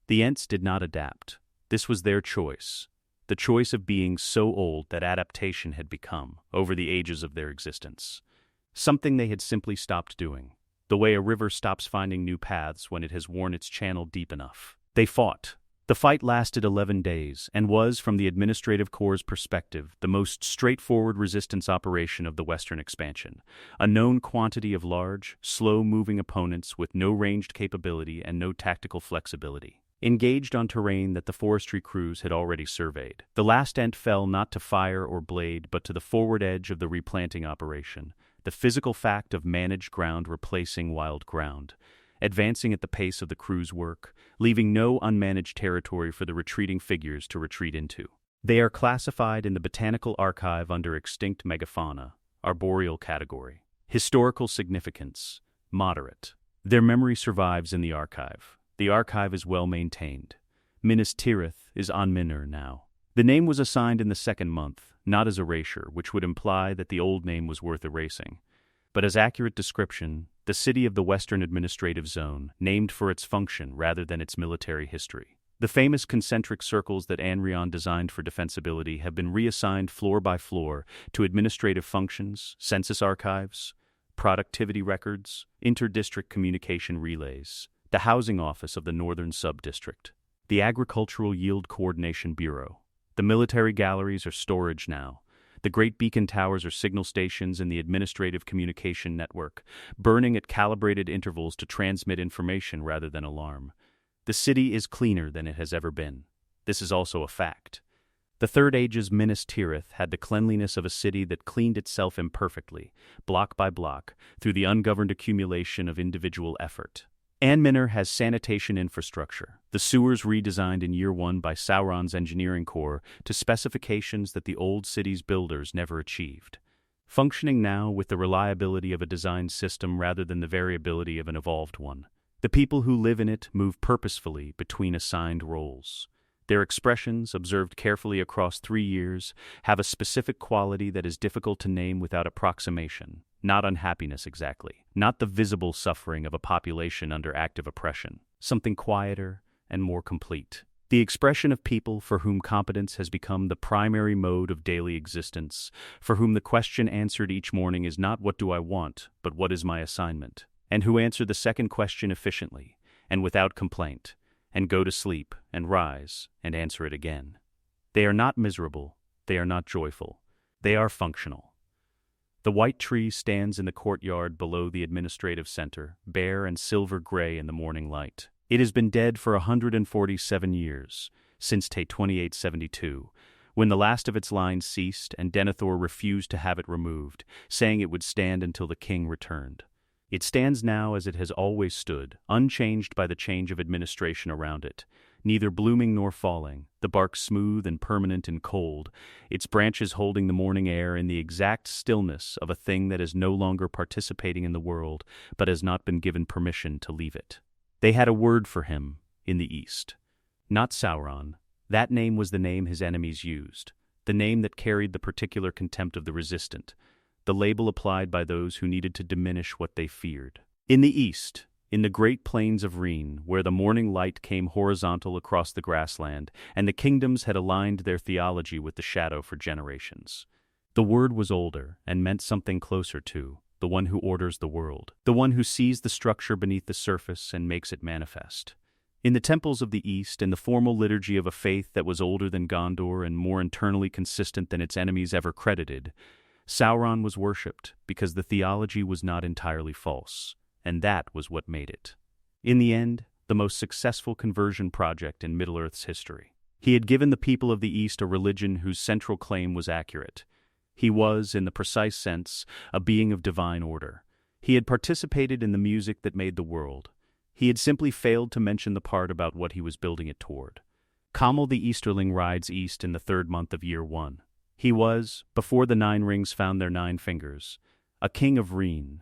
The Ents did not adapt. This was their choice. The choice of being so old that adaptation had become, over the ages of their existence, something they had simply stopped doing, the way a river stops finding new paths when it has worn its channel deep enough. They fought. The fight lasted 11 days and was, from the Administrative Corps' perspective, the most straightforward resistance operation of the Western expansion. A known quantity of large, slow-moving opponents with no ranged capability and no tactical flexibility, engaged on terrain that the forestry crews had already surveyed. The last Ent fell not to fire or blade but to the forward edge of the replanting operation, the physical fact of managed ground replacing wild ground, advancing at the pace of the crew's work, leaving no unmanaged territory for the retreating figures to retreat into. They are classified in the Botanical Archive under Extinct Megafauna, arboreal category. Historical significance, moderate. Their memory survives in the archive. The archive is well maintained. Minas Tirith is Anminor now. The name was assigned in the 2nd month, not as erasure, which would imply that the old name was worth erasing, but as accurate description, the city of the Western Administrative Zone, named for its function rather than its military history. The famous concentric circles that Anrion designed for defensibility have been reassigned floor by floor to administrative functions, census archives, productivity records, inter-district communication relays, the housing office of the Northern Sub-District, the Agricultural Yield Coordination Bureau. The military galleries are storage now. The great beacon towers are signal stations in the administrative communication network, burning at calibrated intervals to transmit information rather than alarm. The city is cleaner than it has ever been. This is also a fact. The Third Age's Minas Tirith had the cleanliness of a city that cleaned itself imperfectly, block by block, through the ungoverned accumulation of individual effort. Anminor has sanitation infrastructure, the sewers redesigned in Year 1 by Sauron's engineering corps to specifications that the old city's builders never achieved. Functioning now with the reliability of a designed system rather than the variability of an evolved one. The people who live in it move purposefully between assigned roles. Their expressions, observed carefully across 3 years, have a specific quality that is difficult to name without approximation. Not unhappiness exactly, not the visible suffering of a population under active oppression. Something quieter and more complete. The expression of people for whom competence has become the primary mode of daily existence, for whom the question answered each morning is not what do I want, but what is my assignment, and who answer the second question efficiently and without complaint, and go to sleep, and rise, and answer it again. They are not miserable, they are not joyful, they are functional. The white tree stands in the courtyard below the administrative center, bare and silver-gray in the morning light. It has been dead for 147 years, since 2872, when the last of its lines ceased and Denethor refused to have it removed, saying it would stand until the king returned. It stands now as it has always stood, unchanged by the change of administration around it, neither blooming nor falling, the bark smooth and permanent and cold, its branches holding the morning air in the exact stillness of a thing that is no longer participating in the world, but has not been given permission to leave it. They had a word for him in the East. Not Sauron. That name was the name his enemies used, the name that carried the particular contempt of the resistant, the label applied by those who needed to diminish what they feared. In the East, in the great plains of Rhene, where the morning light came horizontal across the grassland, and the kingdoms had aligned their theology with the shadow for generations. The word was older, and meant something closer to the one who orders the world, the one who sees the structure beneath the surface and makes it manifest. In the temples of the East, in the formal liturgy of a faith that was older than Gondor and more internally consistent than its enemies ever credited, Sauron was worshipped because the theology was not entirely false, and that was what made it. In the end, the most successful conversion project in Middle-earth's history. He had given the people of the East a religion whose central claim was accurate. He was, in the precise sense, a being of divine order. He had participated in the music that made the world. He had simply failed to mention the part about what he was building it toward. Camel the Easterling rides east in the 3rd month of Year 1. He was, before the 9 rings found their 9 fingers, a king of Rhene,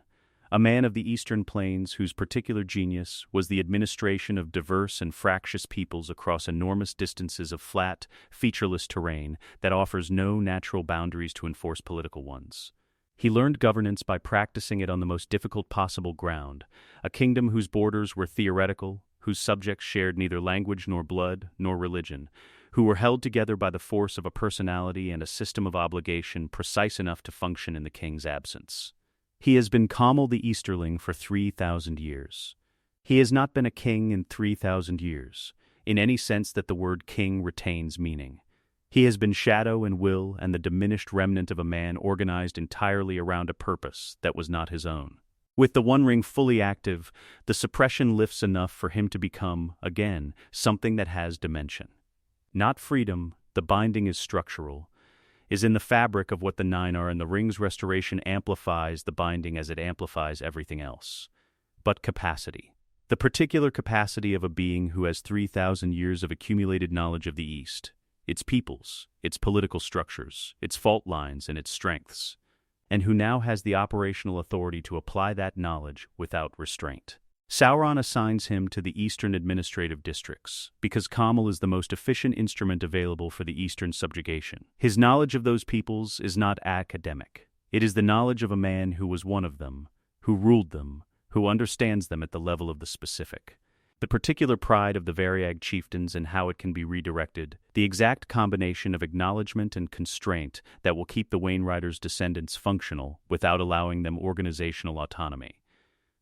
a man of the eastern plains whose particular genius was the administration of diverse and fractious peoples across enormous distances of flat, featureless terrain that offers no natural boundaries to enforce political ones. He learned governance by practicing it on the most difficult possible ground, a kingdom whose borders were theoretical, whose subjects shared neither language nor blood nor religion, who were held together by the force of a personality and a system of obligation precise enough to function in the king's absence. He has been Camel the Easterling for 3,000 years. He has not been a king in 3,000 years, in any sense that the word king retains meaning. He has been shadow and will and the diminished remnant of a man organized entirely around a purpose that was not his own. With the One Ring fully active, the suppression lifts enough for him to become, again, something that has dimension. Not freedom, the binding is structural, is in the fabric of what the 9 are, and the ring's restoration amplifies the binding as it amplifies everything else. But capacity. The particular capacity of a being who has 3,000 years of accumulated knowledge of the East, its peoples, its political structures, its fault lines, and its strengths, and who now has the operational authority to apply that knowledge without restraint. Sauron assigns him to the eastern administrative districts, because Camel is the most efficient instrument available for the eastern subjugation. His knowledge of those peoples is not academic. It is the knowledge of a man who was one of them, who ruled them, who understands them at the level of the specific. The particular pride of the Variag chieftains and how it can be redirected, the exact combination of acknowledgement and constraint that will keep the Wainwriters' descendants functional without allowing them organizational autonomy.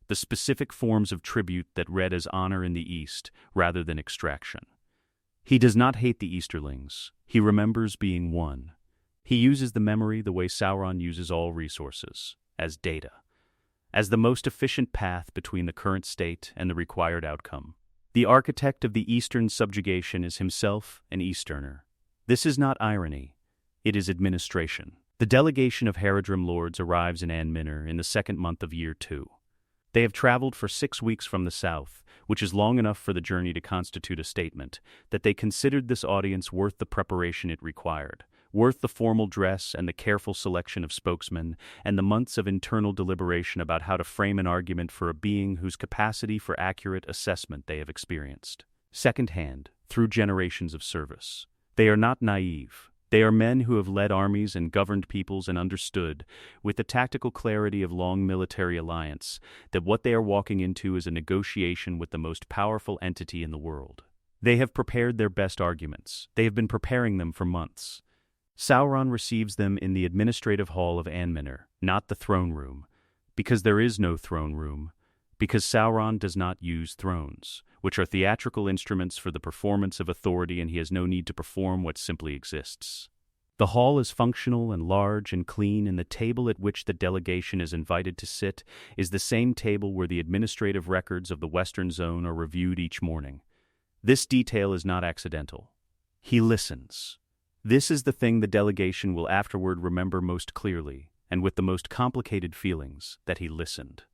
The specific forms of tribute that read as honor in the East rather than extraction. He does not hate the Easterlings. He remembers being one. He uses the memory the way Sauron uses all resources, as data, as the most efficient path between the current state and the required outcome. The architect of the Eastern subjugation is himself an Easterner. This is not irony. It is administration. The delegation of Haradrim lords arrives in Anminor in the second month of year 2. They have traveled for 6 weeks from the south, which is long enough for the journey to constitute a statement that they considered this audience worth the preparation it required, worth the formal dress and the careful selection of spokesmen, and the months of internal deliberation about how to frame an argument for a being whose capacity for accurate assessment they have experienced secondhand, through generations of service. They are not naive. They are men who have led armies and governed peoples and understood, with the tactical clarity of long military alliance, that what they are walking into is a negotiation with the most powerful entity in the world. They have prepared their best arguments. They have been preparing them for months. Sauron receives them in the administrative hall of Anminor, not the throne room, because there is no throne room, because Sauron does not use thrones, which are theatrical instruments for the performance of authority, and he has no need to perform what simply exists. The hall is functional and large and clean, and the table at which the delegation is invited to sit is the same table where the administrative records of the Western Zone are reviewed each morning. This detail is not accidental. He listens. This is the thing the delegation will afterward remember most clearly, and with the most complicated feelings, that he listened.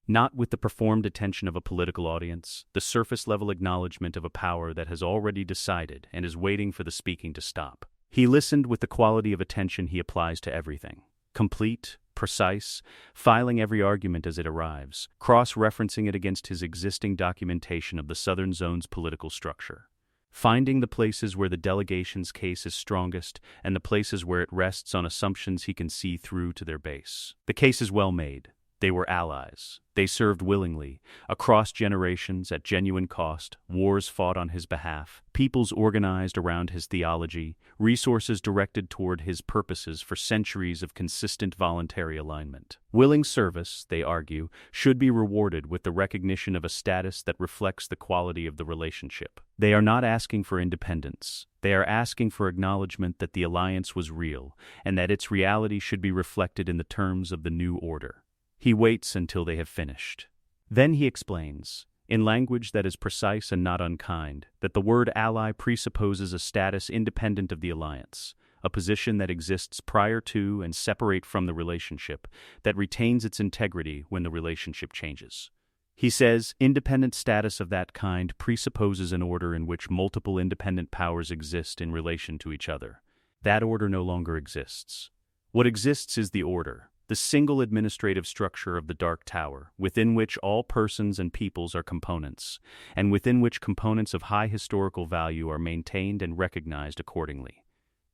Not with the performed attention of a political audience, the surface-level acknowledgement of a power that has already decided and is waiting for the speaking to stop. He listened with the quality of attention he applies to everything. Complete, precise, filing every argument as it arrives, cross-referencing it against his existing documentation of the Southern Zone's political structure. Finding the places where the delegation's case is strongest and the places where it rests on assumptions he can see through to their base. The case is well made. They were allies. They served willingly, across generations at genuine cost, wars fought on his behalf, peoples organized around his theology, resources directed toward his purposes for centuries of consistent voluntary alignment. Willing service, they argue, should be rewarded with the recognition of a status that reflects the quality of the relationship. They are not asking for independence. They are asking for acknowledgement that the alliance was real, and that its reality should be reflected in the terms of the new order. He waits until they have finished. Then he explains, in language that is precise and not unkind, that the word ally presupposes a status independent of the alliance, a position that exists prior to and separate from the relationship, that retains its integrity when the relationship changes. He says, independent status of that kind presupposes an order in which multiple independent powers exist in relation to each other. That order no longer exists. What exists is the order, the single administrative structure of the Dark Tower, within which all persons and peoples are components, and within which components of high historical value are maintained and recognized accordingly.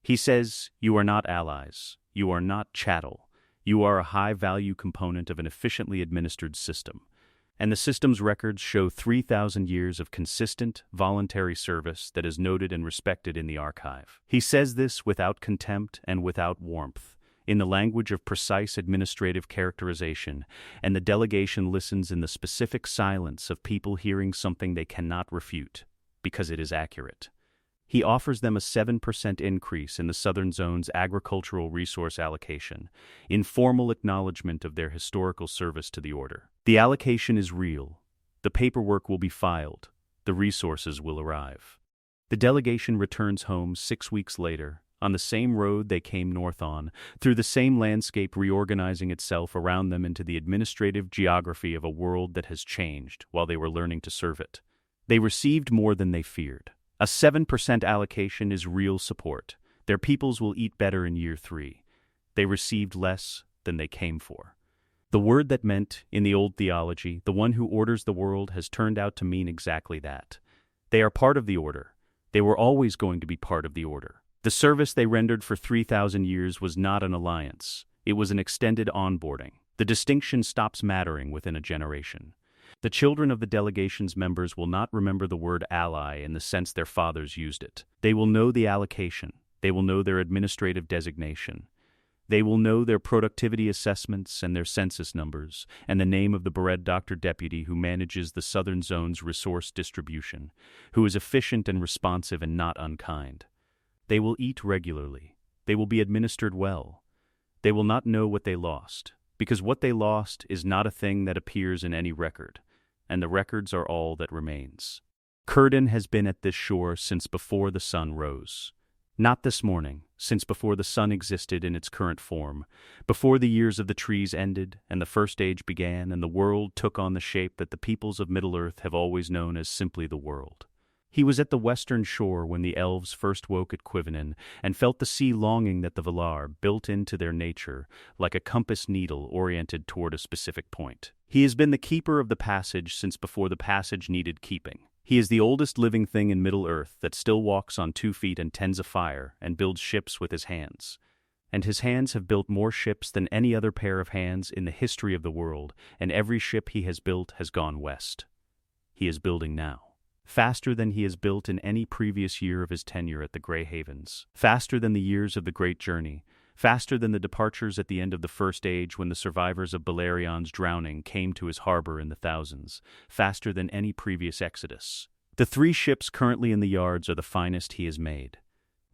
He says, you are not allies, you are not chattel, you are a high-value component of an efficiently administered system, and the system's records show 3,000 years of consistent, voluntary service that is noted and respected in the archive. He says this without contempt and without warmth, in the language of precise administrative characterization, and the delegation listens in the specific silence of people hearing something they cannot refute, because it is accurate. He offers them a 7% increase in the Southern Zone's agricultural resource allocation, in formal acknowledgement of their historical service to the Order. The allocation is real. The paperwork will be filed. The resources will arrive. The delegation returns home 6 weeks later, on the same road they came north on, through the same landscape reorganizing itself around them into the administrative geography of a world that has changed while they were learning to serve it. They received more than they feared. A 7% allocation is real support. Their peoples will eat better in year 3. They received less than they came for. The word that meant, in the old theology, the one who orders the world has turned out to mean exactly that. They are part of the order. They were always going to be part of the order. The service they rendered for 3,000 years was not an alliance. It was an extended onboarding. The distinction stops mattering within a generation. The children of the delegation's members will not remember the word ally in the sense their fathers used it. They will know the allocation. They will know their administrative designation. They will know their productivity assessments and their census numbers, and the name of the Barad-dur deputy who manages the Southern Zone's resource distribution, who is efficient and responsive and not unkind. They will eat regularly. They will be administered well. They will not know what they lost, because what they lost is not a thing that appears in any record, and the records are all that remains. Círdan has been at this shore since before the sun rose. Not this morning, since before the sun existed in its current form, before the years of the trees ended and the first age began and the world took on the shape that the peoples of Middle-earth have always known as simply the world. He was at the western shore when the elves first woke at Quivenin and felt the sea longing that the Valar built into their nature like a compass needle oriented toward a specific point. He has been the keeper of the passage since before the passage needed keeping. He is the oldest living thing in Middle-earth that still walks on 2 feet and tends a fire and builds ships with his hands. And his hands have built more ships than any other pair of hands in the history of the world, and every ship he has built has gone west. He is building now. Faster than he has built in any previous year of his tenure at the Grey Havens. Faster than the years of the Great Journey. Faster than the departures at the end of the First Age when the survivors of Balerion's drowning came to his harbor in the thousands. Faster than any previous exodus. The 3 ships currently in the yards are the finest he has made,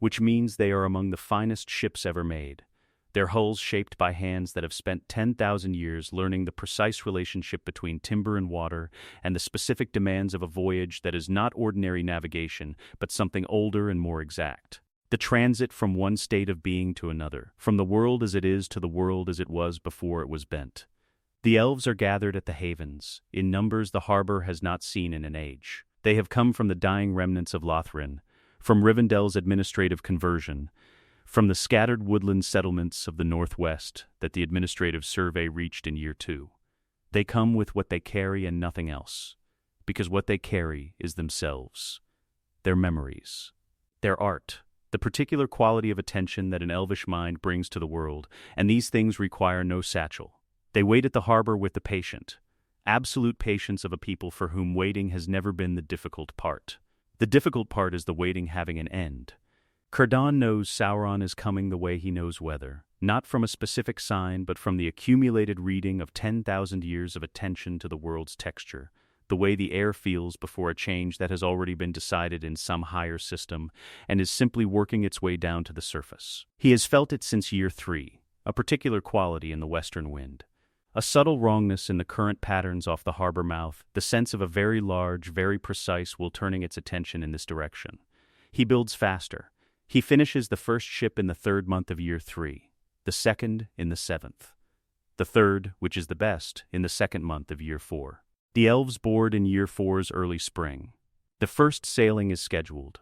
which means they are among the finest ships ever made. Their hulls shaped by hands that have spent 10,000 years learning the precise relationship between timber and water and the specific demands of a voyage that is not ordinary navigation, but something older and more exact. The transit from one state of being to another, from the world as it is to the world as it was before it was bent. The elves are gathered at the havens, in numbers the harbor has not seen in an age. They have come from the dying remnants of Lothrin, from Rivendell's administrative conversion, from the scattered woodland settlements of the northwest that the administrative survey reached in year 2. They come with what they carry and nothing else, because what they carry is themselves, their memories, their art, the particular quality of attention that an elvish mind brings to the world, and these things require no satchel. They wait at the harbor with the patient, absolute patience of a people for whom waiting has never been the difficult part. The difficult part is the waiting having an end. Círdan knows Sauron is coming the way he knows weather, not from a specific sign but from the accumulated reading of 10,000 years of attention to the world's texture, the way the air feels before a change that has already been decided in some higher system and is simply working its way down to the surface. He has felt it since year 3, a particular quality in the western wind. A subtle wrongness in the current patterns off the harbor mouth, the sense of a very large, very precise will turning its attention in this direction. He builds faster. He finishes the first ship in the 3rd month of year 3, the 2nd in the 7th, the 3rd, which is the best, in the 2nd month of year 4. The elves board in year 4's early spring. The first sailing is scheduled.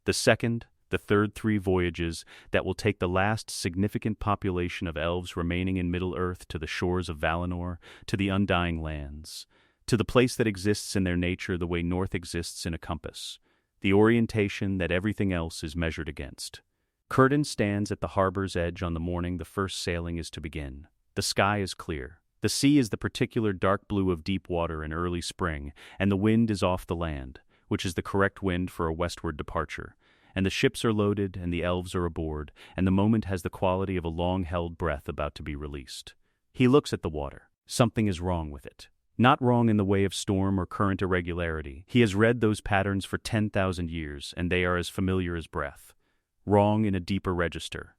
The 2nd, the 3rd 3 voyages that will take the last significant population of elves remaining in Middle-earth to the shores of Valinor, to the Undying Lands, to the place that exists in their nature the way north exists in a compass, the orientation that everything else is measured against. Círdan stands at the harbor's edge on the morning the first sailing is to begin. The sky is clear. The sea is the particular dark blue of deep water in early spring, and the wind is off the land, which is the correct wind for a westward departure. And the ships are loaded, and the elves are aboard, and the moment has the quality of a long-held breath about to be released. He looks at the water. Something is wrong with it. Not wrong in the way of storm or current irregularity. He has read those patterns for 10,000 years, and they are as familiar as breath. Wrong in a deeper register.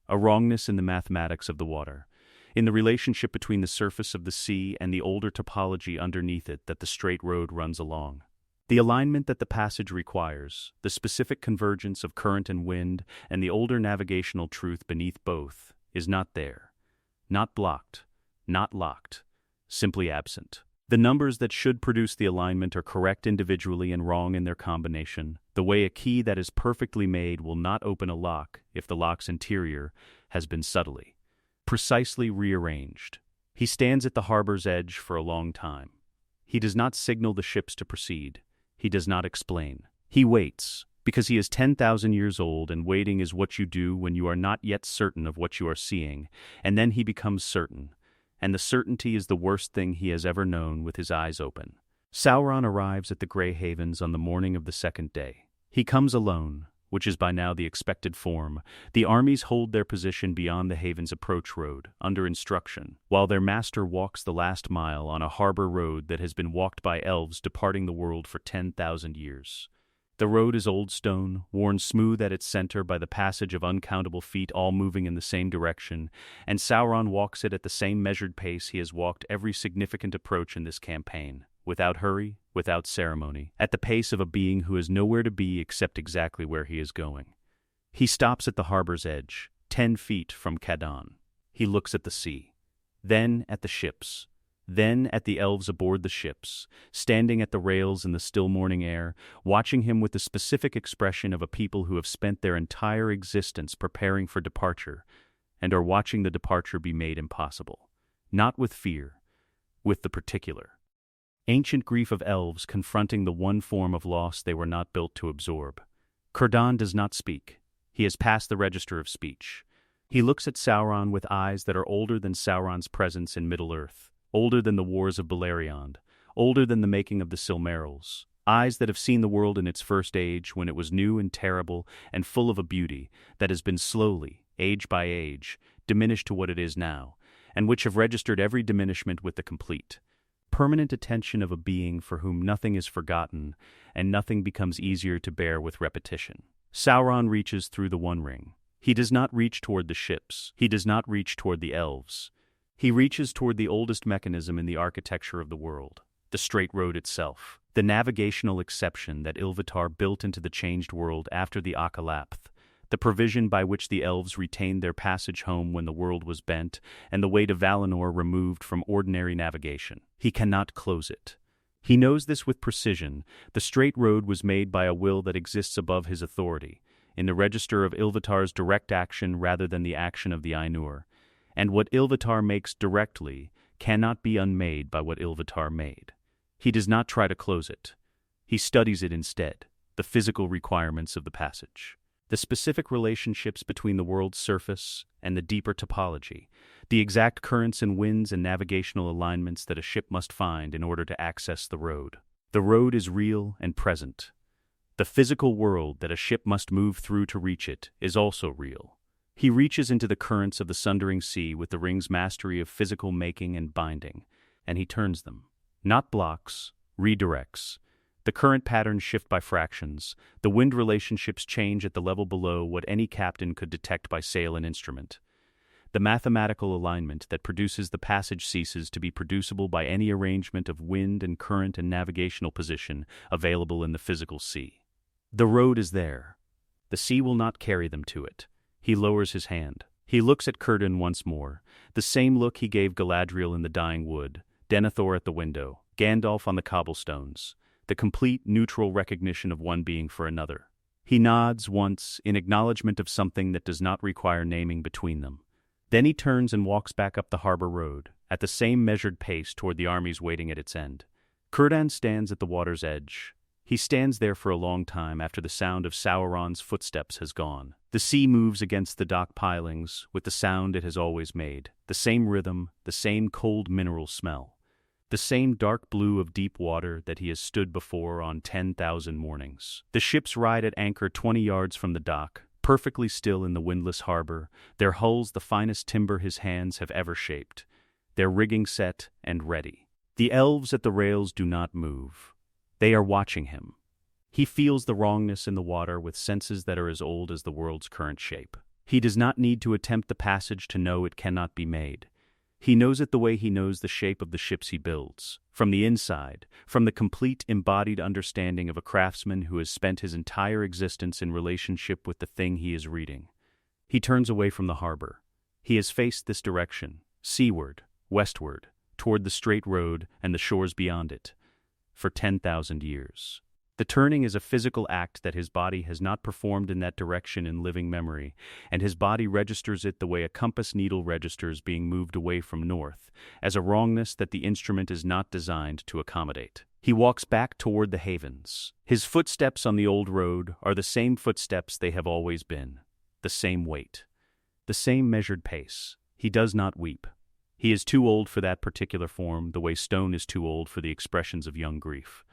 A wrongness in the mathematics of the water, in the relationship between the surface of the sea and the older topology underneath it that the straight road runs along. The alignment that the passage requires, the specific convergence of current and wind, and the older navigational truth beneath both, is not there. Not blocked. Not locked. Simply absent. The numbers that should produce the alignment are correct individually and wrong in their combination, the way a key that is perfectly made will not open a lock if the lock's interior has been subtly, precisely rearranged. He stands at the harbor's edge for a long time. He does not signal the ships to proceed. He does not explain. He waits, because he is 10,000 years old, and waiting is what you do when you are not yet certain of what you are seeing, and then he becomes certain. And the certainty is the worst thing he has ever known with his eyes open. Sauron arrives at the Grey Havens on the morning of the 2nd day. He comes alone, which is by now the expected form. The armies hold their position beyond the Haven's approach road, under instruction, while their master walks the last mile on a harbor road that has been walked by elves departing the world for 10,000 years. The road is old stone, worn smooth at its center by the passage of uncountable feet all moving in the same direction, and Sauron walks it at the same measured pace he has walked every significant approach in this campaign, without hurry, without ceremony, at the pace of a being who has nowhere to be except exactly where he is going. He stops at the harbor's edge, 10 feet from Cadawn. He looks at the sea, then at the ships, then at the elves aboard the ships, standing at the rails in the still morning air, watching him with the specific expression of a people who have spent their entire existence preparing for departure, and are watching the departure be made impossible. Not with fear, with the particular. Ancient grief of elves confronting the one form of loss they were not built to absorb. Círdan does not speak. He has passed the register of speech. He looks at Sauron with eyes that are older than Sauron's presence in Middle-earth, older than the wars of Beleriand, older than the making of the Silmarils, eyes that have seen the world in its first age when it was new and terrible and full of a beauty that has been slowly, age by age, diminished to what it is now, and which have registered every diminishment with the complete, permanent attention of a being for whom nothing is forgotten and nothing becomes easier to bear with repetition. Sauron reaches through the One Ring. He does not reach toward the ships. He does not reach toward the elves. He reaches toward the oldest mechanism in the architecture of the world, the straight road itself, the navigational exception that Ilúvatar built into the changed world after the Akalapth, the provision by which the elves retained their passage home when the world was bent, and the way to Valinor removed from ordinary navigation. He cannot close it. He knows this with precision. The straight road was made by a will that exists above his authority, in the register of Ilúvatar's direct action rather than the action of the Ainur, and what Ilúvatar makes directly cannot be unmade by what Ilúvatar made. He does not try to close it. He studies it instead, the physical requirements of the passage, the specific relationships between the world's surface and the deeper topology, the exact currents and winds and navigational alignments that a ship must find in order to access the road. The road is real and present. The physical world that a ship must move through to reach it is also real. He reaches into the currents of the sundering sea with the ring's mastery of physical making and binding, and he turns them. Not blocks, redirects. The current patterns shift by fractions. The wind relationships change at the level below what any captain could detect by sail and instrument. The mathematical alignment that produces the passage ceases to be producible by any arrangement of wind and current and navigational position available in the physical sea. The road is there. The sea will not carry them to it. He lowers his hand. He looks at Círdan once more, the same look he gave Galadriel in the dying wood, Denethor at the window, Gandalf on the cobblestones, the complete neutral recognition of one being for another. He nods once in acknowledgement of something that does not require naming between them. Then he turns and walks back up the harbor road, at the same measured pace toward the armies waiting at its end. Círdan stands at the water's edge. He stands there for a long time after the sound of Sauron's footsteps has gone. The sea moves against the dock pilings with the sound it has always made, the same rhythm, the same cold mineral smell, the same dark blue of deep water that he has stood before on 10,000 mornings. The ships ride at anchor 20 yards from the dock, perfectly still in the windless harbor, their hulls the finest timber his hands have ever shaped, their rigging set and ready. The elves at the rails do not move. They are watching him. He feels the wrongness in the water with senses that are as old as the world's current shape. He does not need to attempt the passage to know it cannot be made. He knows it the way he knows the shape of the ships he builds, from the inside, from the complete embodied understanding of a craftsman who has spent his entire existence in relationship with the thing he is reading. He turns away from the harbor. He has faced this direction, seaward, westward, toward the straight road and the shores beyond it, for 10,000 years. The turning is a physical act that his body has not performed in that direction in living memory, and his body registers it the way a compass needle registers being moved away from north, as a wrongness that the instrument is not designed to accommodate. He walks back toward the havens. His footsteps on the old road are the same footsteps they have always been, the same weight, the same measured pace. He does not weep. He is too old for that particular form, the way stone is too old for the expressions of young grief.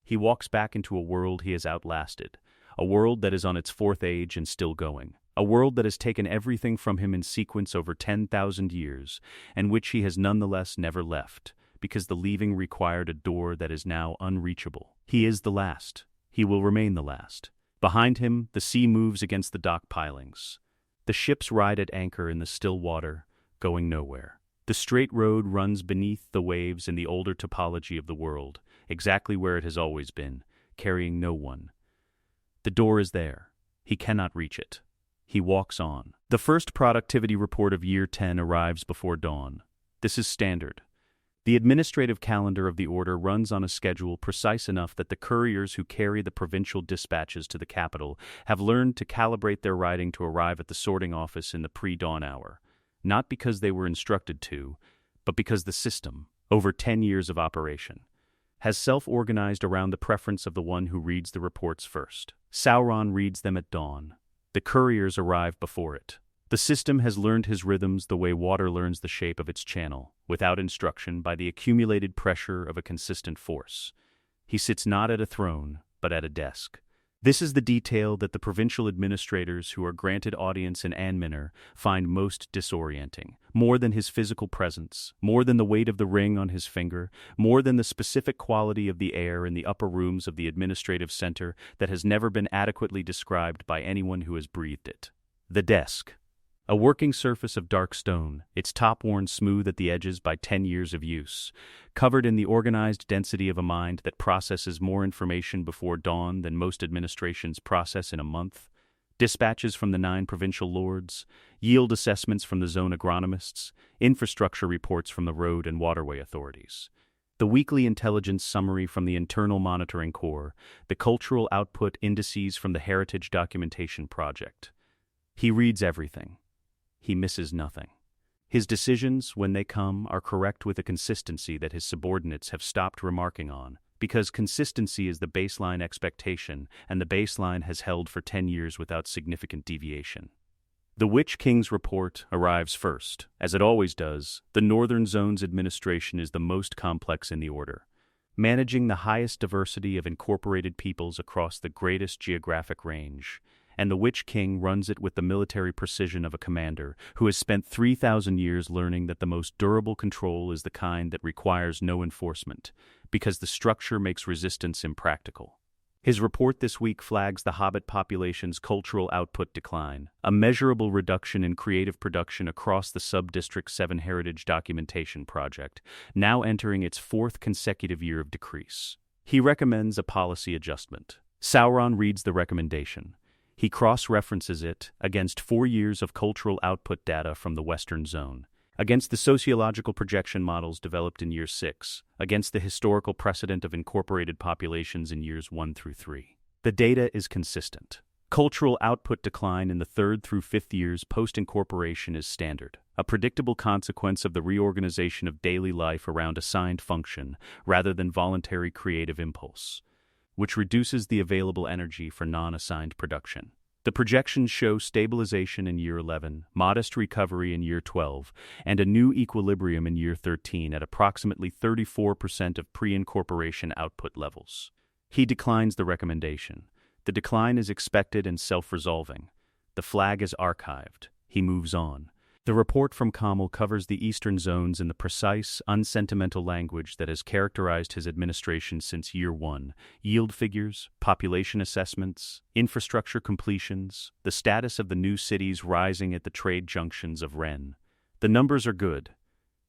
He walks back into a world he has outlasted, a world that is on its fourth age and still going, a world that has taken everything from him in sequence over 10,000 years, and which he has nonetheless never left, because the leaving required a door that is now unreachable. He is the last. He will remain the last. Behind him, the sea moves against the dock pilings. The ships ride at anchor in the still water, going nowhere. The straight road runs beneath the waves in the older topology of the world, exactly where it has always been, carrying no one. The door is there. He cannot reach it. He walks on. The first productivity report of Year 10 arrives before dawn. This is standard. The administrative calendar of the order runs on a schedule precise enough that the couriers who carry the provincial dispatches to the capital have learned to calibrate their writing to arrive at the sorting office in the pre-dawn hour, not because they were instructed to, but because the system, over 10 years of operation, has self-organized around the preference of the one who reads the reports first. Sauron reads them at dawn. The couriers arrive before it. The system has learned his rhythms the way water learns the shape of its channel, without instruction, by the accumulated pressure of a consistent force. He sits not at a throne, but at a desk. This is the detail that the provincial administrators who are granted audience in Anminor find most disorienting. More than his physical presence, more than the weight of the ring on his finger, more than the specific quality of the air in the upper rooms of the administrative center that has never been adequately described by anyone who has breathed it. The desk. A working surface of dark stone, its top worn smooth at the edges by 10 years of use, covered in the organized density of a mind that processes more information before dawn than most administrations process in a month, dispatches from the 9 provincial lords, yield assessments from the zone agronomists, infrastructure reports from the road and waterway authorities, the weekly intelligence summary from the Internal Monitoring Corps, the cultural output indices from the Heritage Documentation Project. He reads everything. He misses nothing. His decisions, when they come, are correct with a consistency that his subordinates have stopped remarking on, because consistency is the baseline expectation, and the baseline has held for 10 years without significant deviation. The Witch King's report arrives first. As it always does, the Northern Zone's administration is the most complex in the order, managing the highest diversity of incorporated peoples across the greatest geographic range. And the Witch King runs it with the military precision of a commander who has spent 3,000 years learning that the most durable control is the kind that requires no enforcement, because the structure makes resistance impractical. His report this week flags the Hobbit population's cultural output decline, a measurable reduction in creative production across the Sub-District 7 Heritage Documentation Project, now entering its 4th consecutive year of decrease. He recommends a policy adjustment. Sauron reads the recommendation. He cross-references it against 4 years of cultural output data from the Western Zone, against the sociological projection models developed in Year 6, against the historical precedent of incorporated populations in Years 1 through 3. The data is consistent. Cultural output decline in the 3rd through 5th years post-incorporation is standard, a predictable consequence of the reorganization of daily life around assigned function rather than voluntary creative impulse, which reduces the available energy for non-assigned production. The projections show stabilization in Year 11, modest recovery in Year 12, and a new equilibrium in Year 13 at approximately 34% of pre-incorporation output levels. He declines the recommendation. The decline is expected and self-resolving. The flag is archived. He moves on. The report from Kamal covers the eastern zones in the precise, unsentimental language that has characterized his administration since Year 1. Yield figures, population assessments, infrastructure completions, the status of the new cities rising at the trade junctions of Ren. The numbers are good.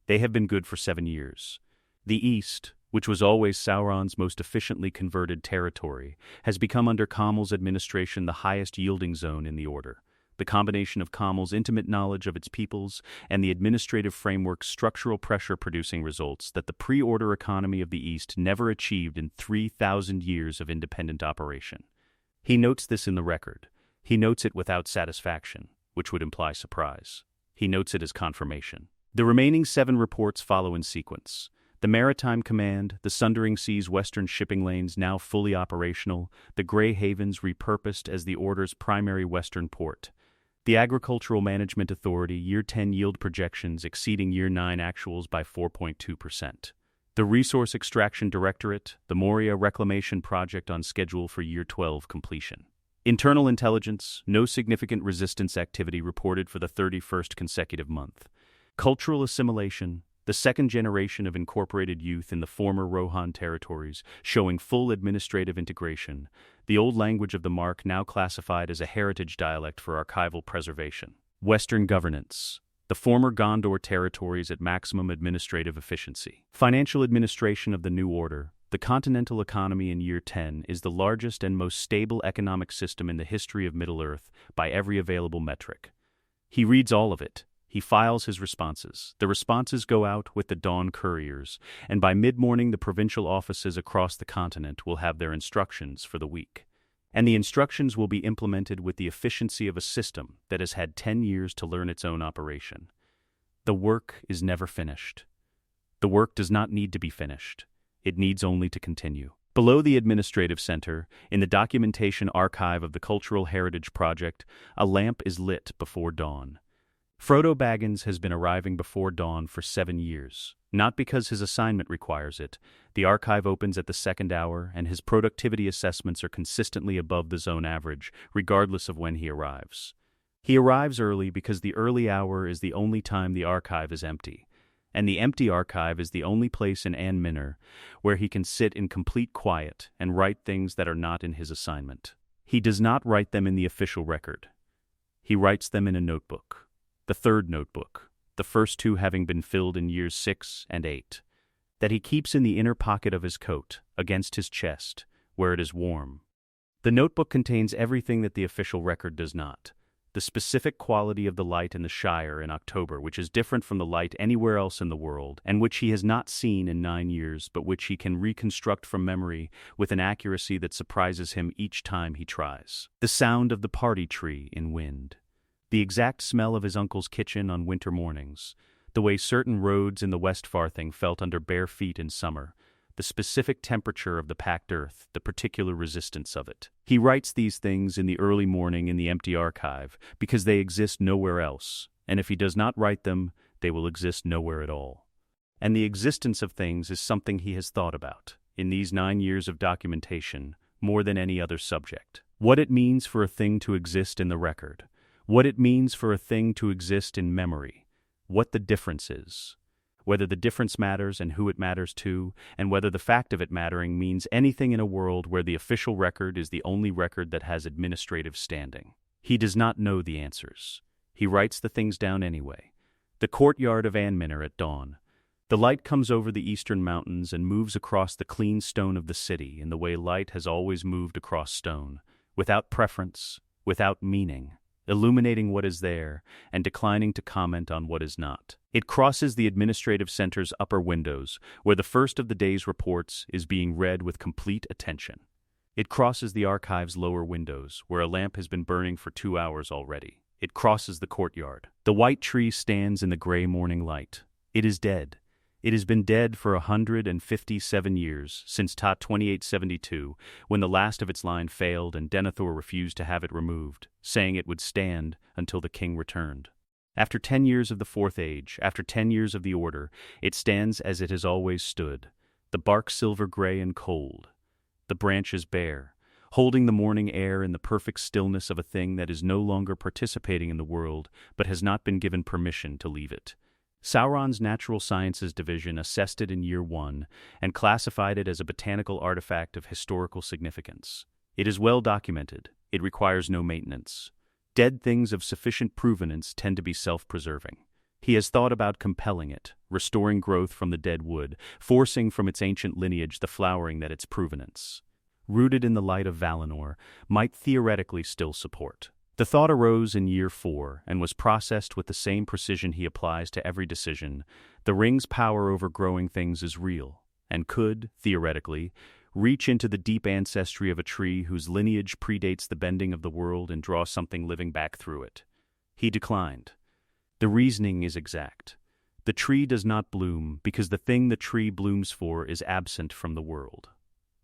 They have been good for 7 years. The East, which was always Sauron's most efficiently converted territory, has become under Kamal's administration the highest yielding zone in the order. The combination of Kamal's intimate knowledge of its peoples and the administrative framework's structural pressure producing results that the pre-order economy of the East never achieved in 3,000 years of independent operation. He notes this in the record. He notes it without satisfaction, which would imply surprise. He notes it as confirmation. The remaining 7 reports follow in sequence. The Maritime Command, the Sundering Sea's western shipping lanes now fully operational, the Grey Havens repurposed as the Order's primary western port. The Agricultural Management Authority Year 10 yield projections exceeding Year 9 actuals by 4.2%. The Resource Extraction Directorate, the Moria Reclamation Project on schedule for Year 12 completion. Internal intelligence, no significant resistance activity reported for the 31st consecutive month. Cultural assimilation, the second generation of incorporated youth in the former Rohan territories, showing full administrative integration, the old language of the Mark now classified as a heritage dialect for archival preservation. Western governance, the former Gondor territories at maximum administrative efficiency. Financial administration of the new order, the continental economy in year 10 is the largest and most stable economic system in the history of Middle-earth by every available metric. He reads all of it. He files his responses. The responses go out with the dawn couriers, and by mid-morning the provincial offices across the continent will have their instructions for the week. And the instructions will be implemented with the efficiency of a system that has had 10 years to learn its own operation. The work is never finished. The work does not need to be finished. It needs only to continue. Below the administrative center, in the documentation archive of the Cultural Heritage Project, a lamp is lit before dawn. Frodo Baggins has been arriving before dawn for 7 years. Not because his assignment requires it. The archive opens at the second hour, and his productivity assessments are consistently above the zone average, regardless of when he arrives. He arrives early because the early hour is the only time the archive is empty. And the empty archive is the only place in An Minor where he can sit in complete quiet and write things that are not in his assignment. He does not write them in the official record. He writes them in a notebook. The third notebook, the first two having been filled in years 6 and 8, that he keeps in the inner pocket of his coat, against his chest, where it is warm. The notebook contains everything that the official record does not. The specific quality of the light in the Shire in October, which is different from the light anywhere else in the world, and which he has not seen in 9 years, but which he can reconstruct from memory with an accuracy that surprises him each time he tries. The sound of the party tree in wind. The exact smell of his uncle's kitchen on winter mornings. The way certain roads in the West Farthing felt under bare feet in summer. The specific temperature of the packed earth, the particular resistance of it. He writes these things in the early morning in the empty archive because they exist nowhere else, and if he does not write them, they will exist nowhere at all. And the existence of things is something he has thought about, in these 9 years of documentation, more than any other subject. What it means for a thing to exist in the record. What it means for a thing to exist in memory. What the difference is. Whether the difference matters and who it matters to, and whether the fact of it mattering means anything in a world where the official record is the only record that has administrative standing. He does not know the answers. He writes the things down anyway. The courtyard of An Minor at dawn. The light comes over the eastern mountains and moves across the clean stone of the city in the way light has always moved across stone, without preference, without meaning. Illuminating what is there, and declining to comment on what is not. It crosses the administrative center's upper windows, where the first of the day's reports is being read with complete attention. It crosses the archive's lower windows, where a lamp has been burning for 2 hours already. It crosses the courtyard. The white tree stands in the gray morning light. It is dead. It has been dead for 157 years, since Ta 2872, when the last of its line failed and Denethor refused to have it removed, saying it would stand until the king returned. After 10 years of the Fourth Age, after 10 years of the Order, it stands as it has always stood, the bark silver-gray and cold, the branches bare, holding the morning air in the perfect stillness of a thing that is no longer participating in the world, but has not been given permission to leave it. Sauron's Natural Sciences Division assessed it in year 1 and classified it as a botanical artifact of historical significance. It is well documented. It requires no maintenance. Dead things of sufficient provenance tend to be self-preserving. He has thought about compelling it, restoring growth from the dead wood, forcing from its ancient lineage the flowering that its provenance, rooted in the light of Valinor, might theoretically still support. The thought arose in year 4 and was processed with the same precision he applies to every decision. The ring's power over growing things is real, and could, theoretically, reach into the deep ancestry of a tree whose lineage predates the bending of the world and draw something living back through it. He declined. The reasoning is exact. The tree does not bloom because the thing the tree blooms for is absent from the world.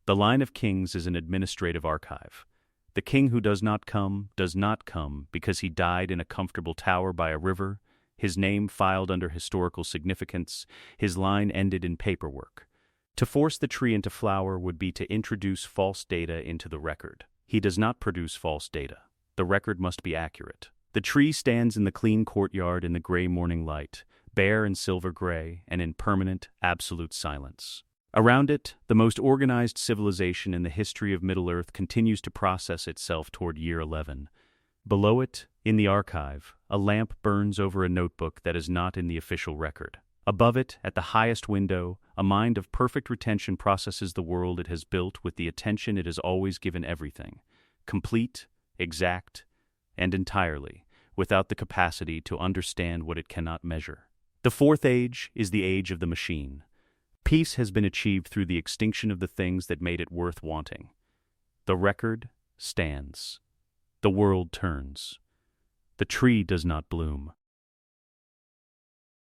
The line of kings is an administrative archive. The king who does not come because he died in a comfortable tower by a river, his name filed under historical significance, his line ended in paperwork. To force the tree into flower would be to introduce false data into the record. He does not produce false data. The record must be accurate. The tree stands in the clean courtyard in the gray morning light, bare and silver-gray, and in permanent, absolute silence. Around it, the most organized civilization in the history of Middle-earth continues to process itself toward year 11. Below it, in the archive, a lamp burns over a notebook that is not in the official record. Above it, at the highest window, a mind of perfect retention processes the world it has built with the attention it has always given everything, complete, exact, and entirely, without the capacity to understand what it cannot measure. The fourth age is the age of the machine. Peace has been achieved through the extinction of the things that made it worth wanting. The record stands. The world turns. The tree does not bloom.